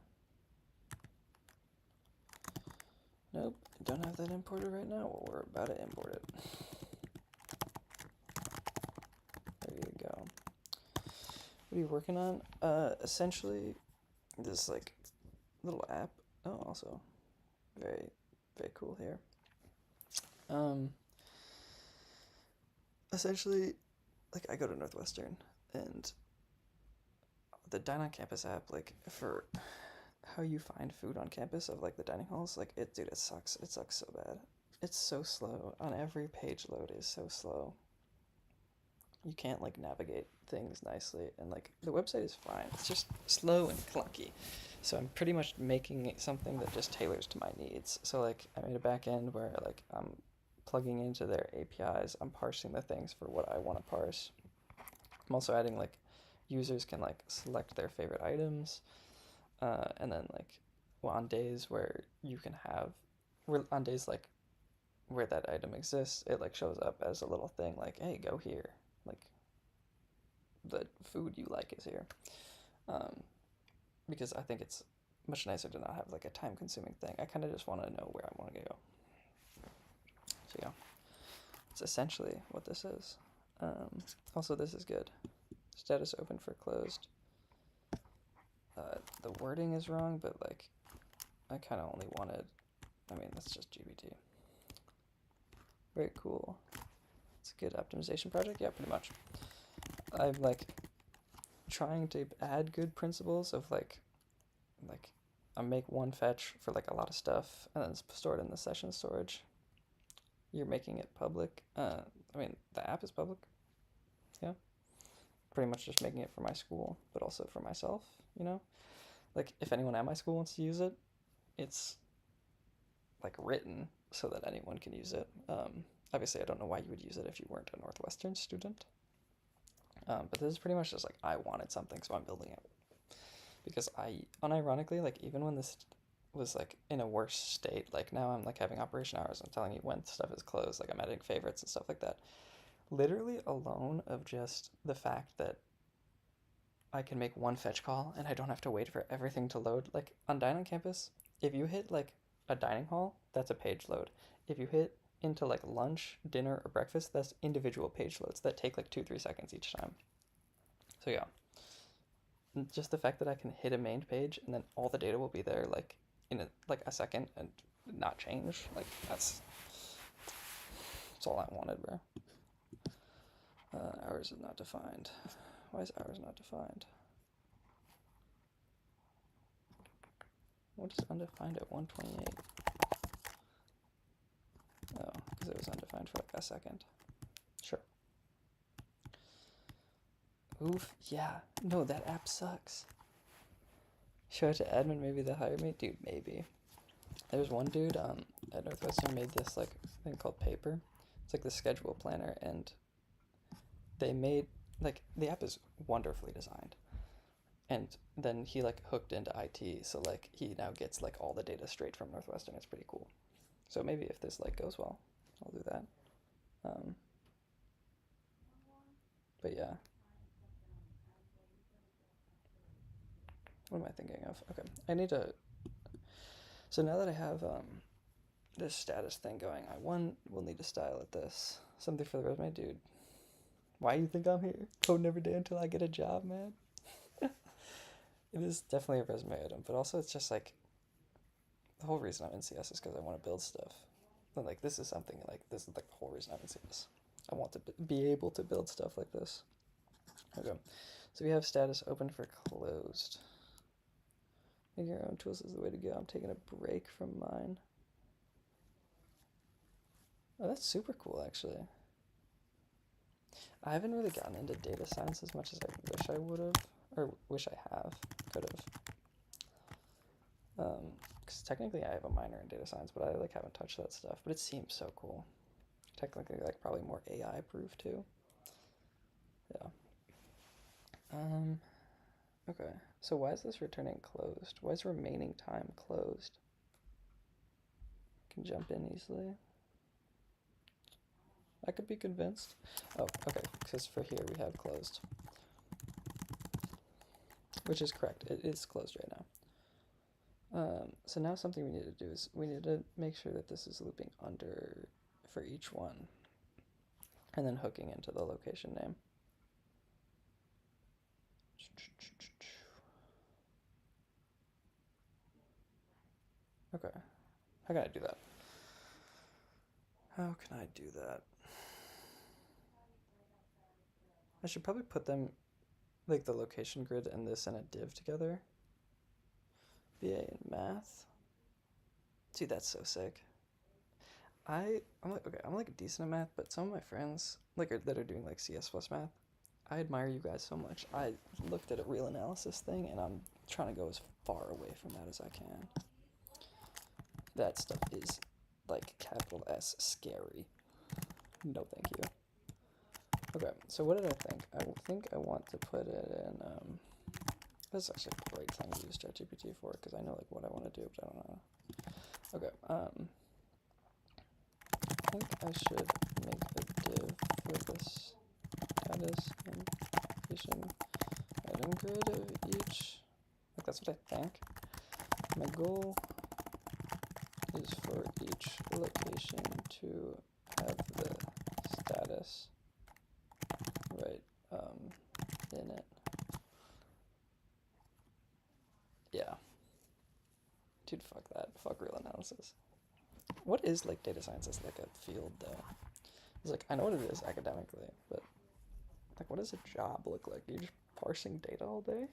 Nope, don't have that imported right now. Well, we're about to import it. There you go. What are you working on? Essentially, this like little app. Oh, also very cool here. essentially, like I go to Northwestern, and the Dine on Campus app, like for how you find food on campus of like the dining halls, like dude, it sucks. It sucks so bad. It's so slow. On every page load is so slow. You can't like navigate things nicely, and like the website is fine. It's just slow and clunky. So I'm pretty much making something that just tailors to my needs. So like I made a back end where like I'm plugging into their APIs. I'm parsing the things for what I want to parse. I'm also adding like users can like select their favorite items, and then like well, on days where you can have, on days like where that item exists, it like shows up as a little thing like, hey, go here. Like the food you like is here. Um, because I think it's much nicer to not have like a time consuming thing. I kind of just want to know where I want to go. So yeah, it's essentially what this is. Also, this is good. Status open for closed. The wording is wrong, but like I kind of only wanted, I mean, that's just GBT. Very cool. It's a good optimization project. Yeah, pretty much. I'm like trying to add good principles of like I make one fetch for like a lot of stuff and then store it in the session storage. You're making it public. I mean, the app is public. Yeah. Pretty much just making it for my school, but also for myself, you know? Like, if anyone at my school wants to use it, it's like written so that anyone can use it. Obviously, I don't know why you would use it if you weren't a Northwestern student. But this is pretty much just like I wanted something, so I'm building it. Because unironically, like even when this was like in a worse state, like now I'm like having operation hours. I'm telling you when stuff is closed, like I'm editing favorites and stuff like that. Literally alone of just the fact that I can make one fetch call and I don't have to wait for everything to load. Like on Dine on Campus, if you hit like a dining hall, that's a page load. If you hit into like lunch, dinner, or breakfast, that's individual page loads that take like 2-3 seconds each time. So yeah, just the fact that I can hit a main page and then all the data will be there like in a second and not change, like that's all I wanted, bro. Hours is not defined. Why is hours not defined? What is undefined at 128? Oh, because it was undefined for like a second. Sure. Oof. Yeah. No, that app sucks. Show it to admin, maybe they'll hire me? Dude, maybe. There's one dude at Northwestern made this like thing called Paper. It's like the schedule planner, and they made like the app is wonderfully designed. And then he like hooked into IT, so like he now gets like all the data straight from Northwestern. It's pretty cool. So maybe if this like goes well, I'll do that. But yeah. What am I thinking of? Okay, I need to. So now that I have this status thing going, I will need to style it this something for the resume, dude. Why you think I'm here? Code never day until I get a job, man. It is definitely a resume item, but also it's just like the whole reason I'm in CS is because I want to build stuff. And like this is something like this is like the whole reason I'm in CS. I want to be able to build stuff like this. Okay, so we have status open for closed. Making your own tools is the way to go. I'm taking a break from mine. Oh, that's super cool, actually. I haven't really gotten into data science as much as I wish I would have, or wish I could have. Because technically I have a minor in data science, but I like haven't touched that stuff. But it seems so cool. Technically, like probably more AI proof too. Yeah. Okay. So why is this returning closed? Why is remaining time closed? Can jump in easily. I could be convinced. Oh, okay. Because for here we have closed, which is correct. It is closed right now. So now something we need to do is we need to make sure that this is looping under for each one, and then hooking into the location name. Okay, how can I do that? How can I do that? I should probably put them, like the location grid and this in a div together. BA and math. Dude, that's so sick. I'm like, okay, I'm like decent at math, but some of my friends like that are doing like CS plus math, I admire you guys so much. I looked at a real analysis thing and I'm trying to go as far away from that as I can. That stuff is like capital S scary. No, thank you. Okay, so what did I think? I think I want to put it in. This is actually a great thing to use ChatGPT for because I know like what I want to do, but I don't know. Okay, I think I should make a div for this status and location item grid of each. Like that's what I think. My goal is for each location to have the status right in it. Yeah. Dude, fuck that. Fuck real analysis. What is like data science as like a field though? It's like I know what it is academically, but like what does a job look like? You're just parsing data all day?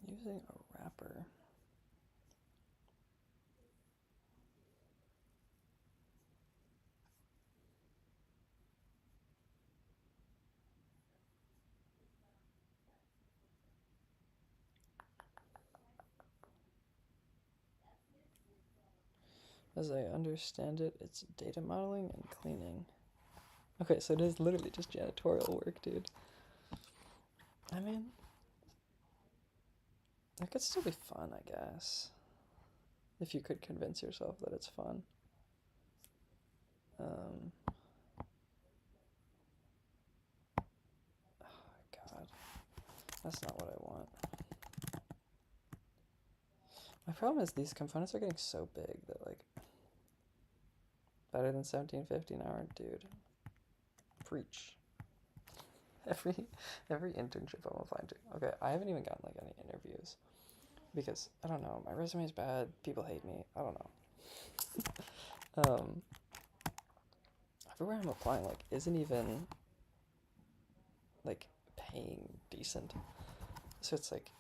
Using a wrapper. As I understand it, it's data modeling and cleaning. Okay, so it is literally just janitorial work, dude. I mean, that could still be fun, I guess. If you could convince yourself that it's fun. Oh, God. That's not what I want. My problem is these components are getting so big that, like, better than 1750 an hour, dude. Preach. Every internship I'm applying to. Okay, I haven't even gotten, like, any interviews. Because, I don't know, my resume is bad, people hate me, I don't know. Everywhere I'm applying, like, isn't even, like, paying decent. So it's like,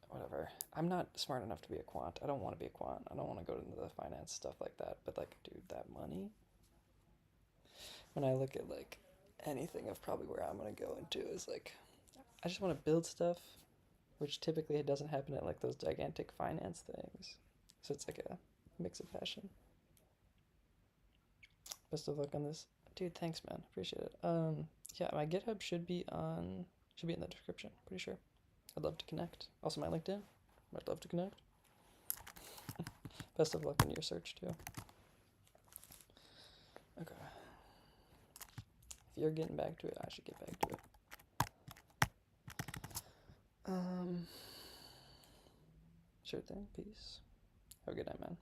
whatever. I'm not smart enough to be a quant. I don't want to be a quant. I don't want to go into the finance stuff like that. But like, dude, that money. When I look at like anything of probably where I'm gonna go into is like, I just want to build stuff, which typically it doesn't happen at like those gigantic finance things. So it's like a mix of passion. Best of luck on this, dude. Thanks, man. Appreciate it. Yeah, my GitHub should be in the description. Pretty sure. I'd love to connect. Also, my LinkedIn. I'd love to connect. Best of luck in your search, too. Okay. If you're getting back to it, I should get back to it. Sure thing. Peace. Have a good night, man.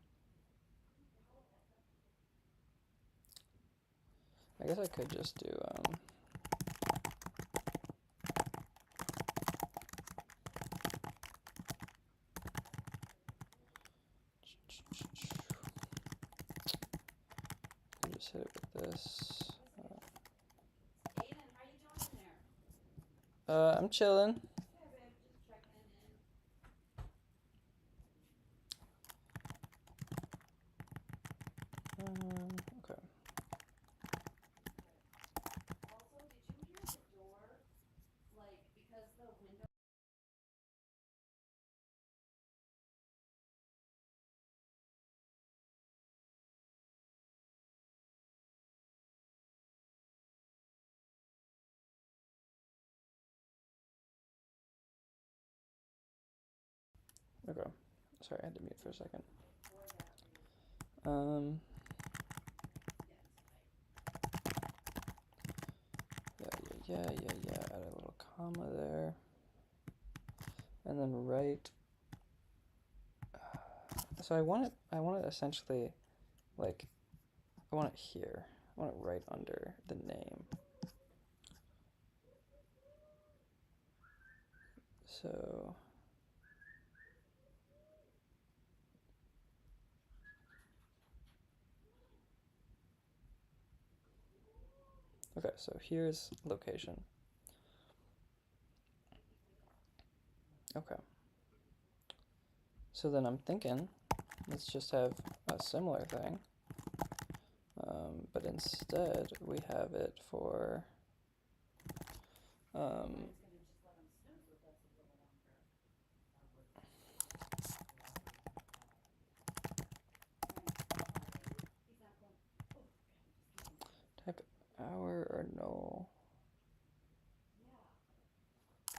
I guess I could just do, just hit it with this. I'm chilling. Okay. Okay. Sorry, I had to mute for a second. Yeah. Add a little comma there. And then right. so I want it essentially like, I want it here. I want it right under the name. So okay, so here's location. Okay. So then I'm thinking, let's just have a similar thing, but instead we have it for type hour or null.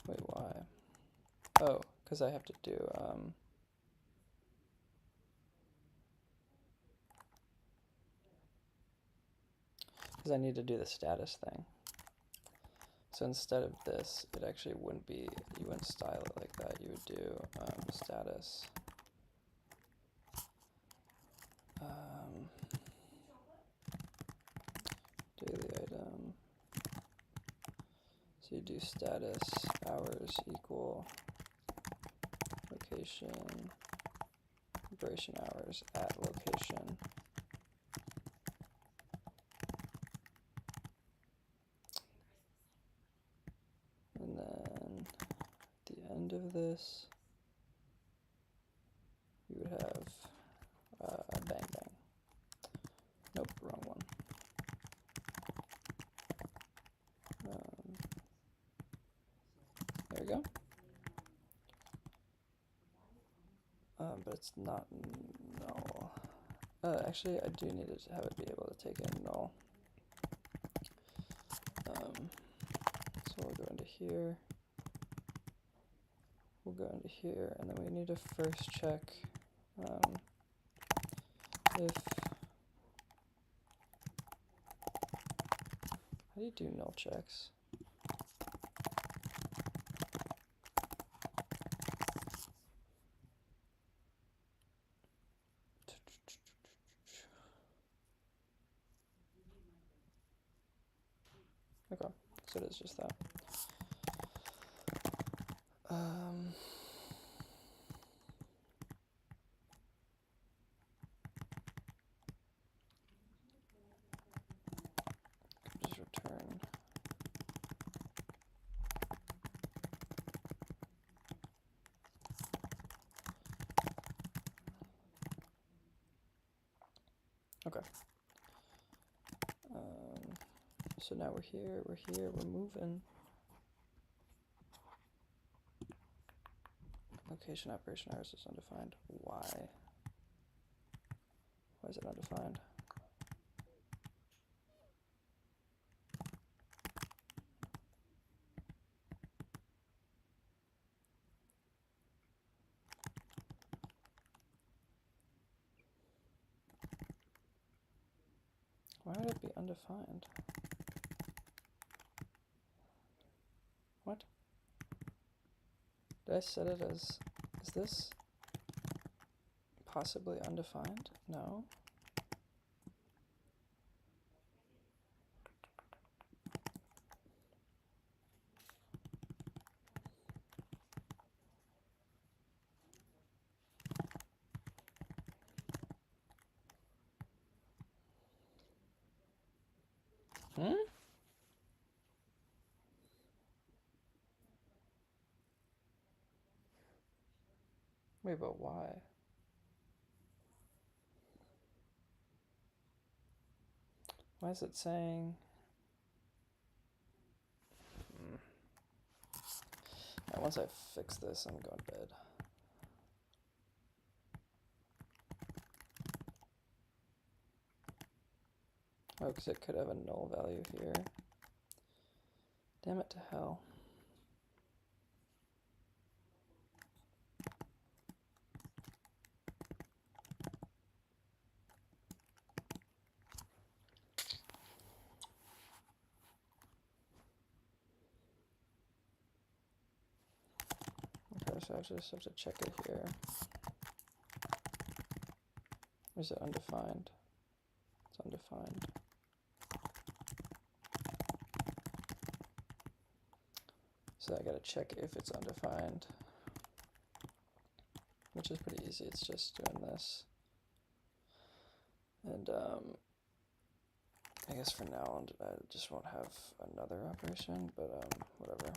Wait, why? Oh, because I have to do because I need to do the status thing. So instead of this, it actually wouldn't be, you wouldn't style it like that. You would do status. Daily item. So you do status hours equal location, operation hours at location. And then at the end of this, you would have a bang bang. Nope, wrong one. There we go. But it's not null. Actually, I do need to have it be able to take in null. So we'll go into here. We'll go into here, and then we need to first check if. How do you do null checks? Okay, so it is just that. Just return. Okay. So now we're here, we're moving. Location operation hours is undefined. Why? Why is it undefined? Why would it be undefined? What? Did I set it as, is this possibly undefined? No. Hmm? Wait, but why? Why is it saying? Right, once I fix this, I'm going to bed. Oh, because it could have a null value here. Damn it to hell. Okay, so I just have to check it here. Or is it undefined? It's undefined. So I gotta check if it's undefined, which is pretty easy. It's just doing this. And I guess for now I just won't have another operation, but whatever.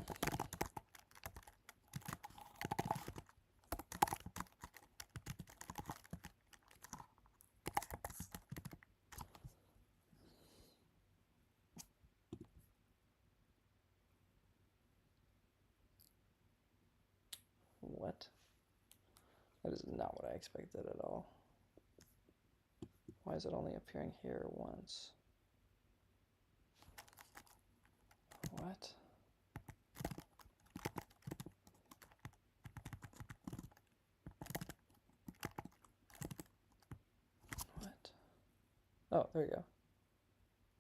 What? That is not what I expected at all. Why is it only appearing here once? What? What? Oh, there you go.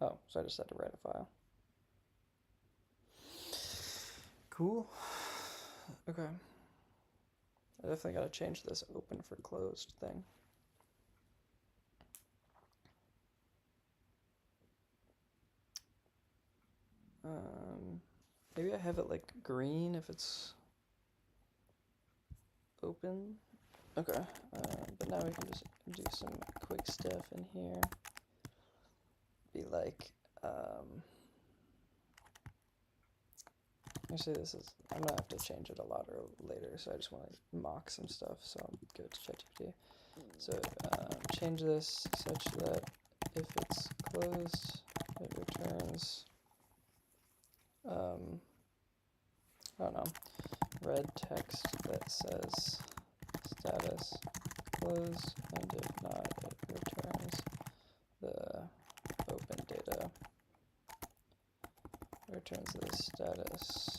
Oh, so I just had to write a file. Cool. Okay. I definitely gotta change this open for closed thing. Maybe I have it like green if it's open. Okay, but now we can just do some quick stuff in here. Be like, actually this is, I'm gonna have to change it a lot later, so I just want to mock some stuff, so I'll give it to ChatGPT. So change this such that if it's closed, it returns, I don't know, red text that says status closed, and if not, it returns the open data. It returns the status.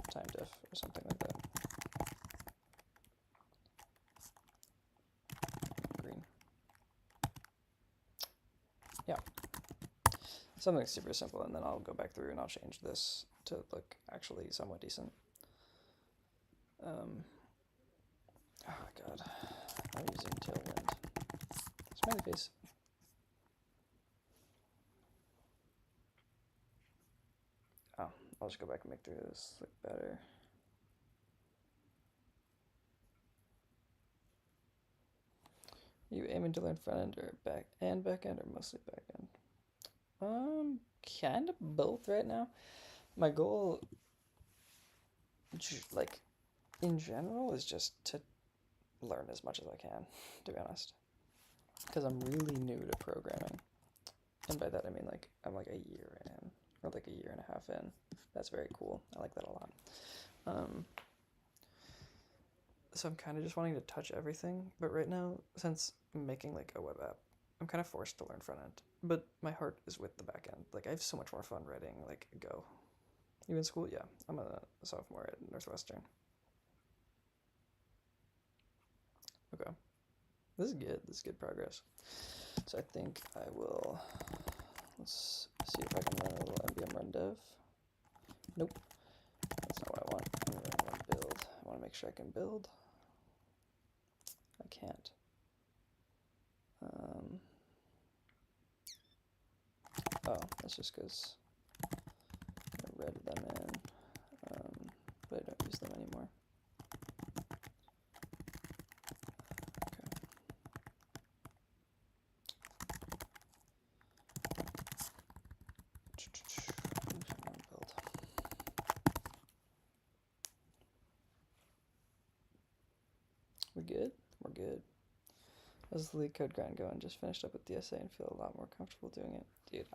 Time diff or something like that. Green. Yeah. Something super simple, and then I'll go back through and I'll change this to look actually somewhat decent. Oh god. I'm using Tailwind. Smiley face. Oh, I'll just go back and make this look better. You aiming to learn front end or back end, or mostly back end? Kind of both right now. My goal, like, in general, is just to learn as much as I can, to be honest. Because I'm really new to programming. And by that I mean, like, I'm like a year in, or like a year and a half in. That's very cool. I like that a lot. So I'm kind of just wanting to touch everything. But right now, since I'm making like a web app, I'm kind of forced to learn front end. But my heart is with the back end. Like, I have so much more fun writing like Go. You in school? Yeah. I'm a sophomore at Northwestern. Okay. This is good. This is good progress. So I think I will, let's see if I can run a little npm run dev. Nope. That's not what I want. I'm gonna run build. I want to make sure I can build. I can't. Oh, that's just because I read them in, but I don't use them anymore. Build. We good? We're good. How's the leetcode grind going? Just finished up with the essay and feel a lot more comfortable doing it. Dude,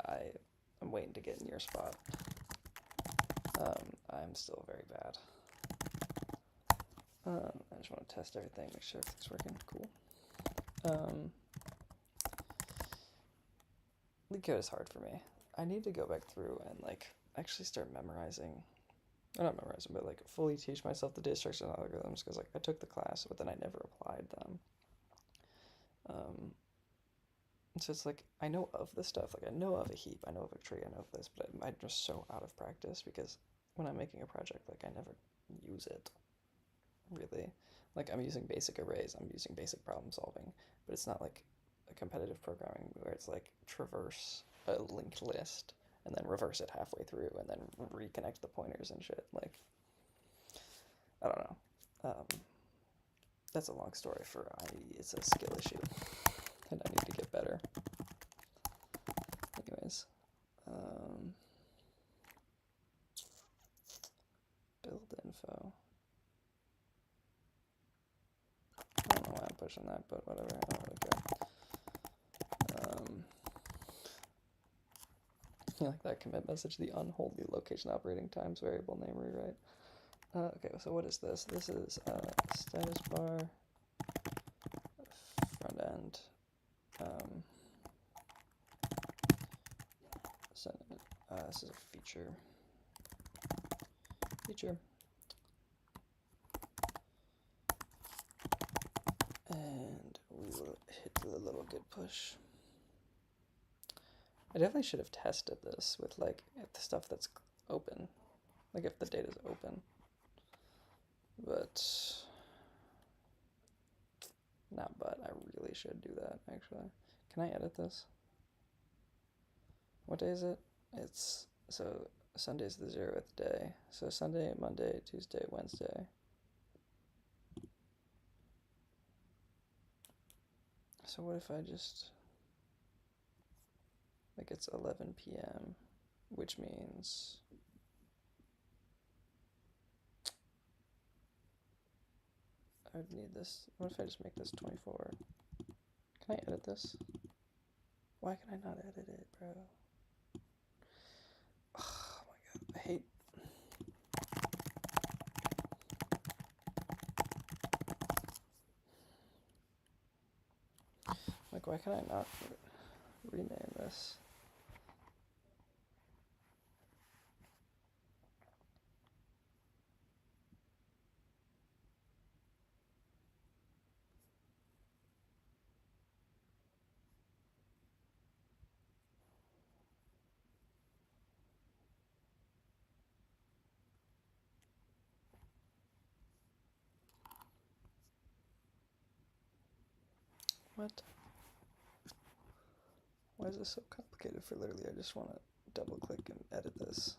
I'm waiting to get in your spot. I'm still very bad. I just want to test everything, make sure everything's working. Cool. LeetCode is hard for me. I need to go back through and like actually start memorizing or not memorizing, but like fully teach myself the data structures and algorithms, because like I took the class, but then I never applied them. So it's like I know of the stuff, like I know of a heap, I know of a tree, I know of this, but I'm just so out of practice because when I'm making a project, like I never use it really. Like I'm using basic arrays, I'm using basic problem solving, but it's not like a competitive programming where it's like traverse a linked list and then reverse it halfway through and then reconnect the pointers and shit. Like I don't know. That's a long story for it's a skill issue, and I need to get better. Anyways, build info. I don't know why I'm pushing that, but whatever. I don't really care. Like that commit message, the unholy location operating times variable name rewrite. Okay, so what is this? This is status bar front end. This is a feature. And we will hit the little git push. I definitely should have tested this with like the stuff that's open, like if the data is open. But I really should do that actually. Can I edit this? What day is it? It's so Sunday's the 0th day. So Sunday, Monday, Tuesday, Wednesday. So what if I just like it's 11 p.m., which means I would need this. What if I just make this 24? Can I edit this? Why can I not edit it, bro? Oh my god, I hate. Like, why can I not rename this? What? Why is this so complicated for literally I just want to double click and edit this?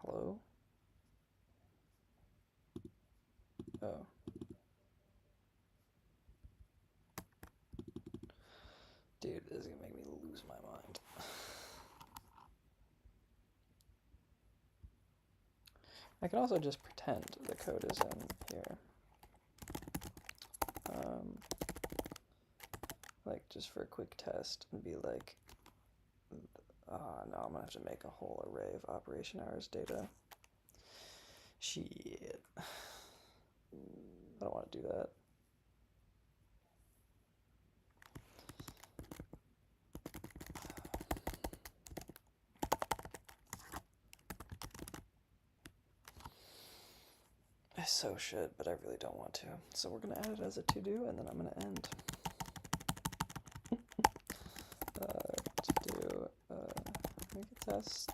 Hello? Oh. Dude, this is gonna make me lose my mind. I can also just pretend the code is in here. Like, just for a quick test and be like, no, I'm gonna have to make a whole array of operation hours data. Shit. I don't want to do that. I so should, but I really don't want to. So we're gonna add it as a to-do, and then I'm gonna end. To-do, make a test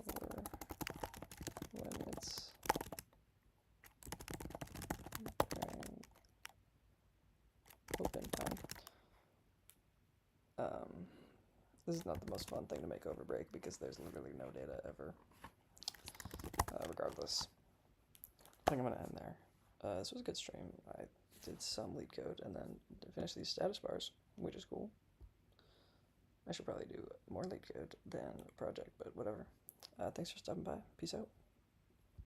for when it's during open time. This is not the most fun thing to make over break because there's literally no data ever. Regardless. I think I'm gonna end there. This was a good stream. I did some lead code and then finished these status bars, which is cool. I should probably do more lead code than project, but whatever. Thanks for stopping by. Peace out.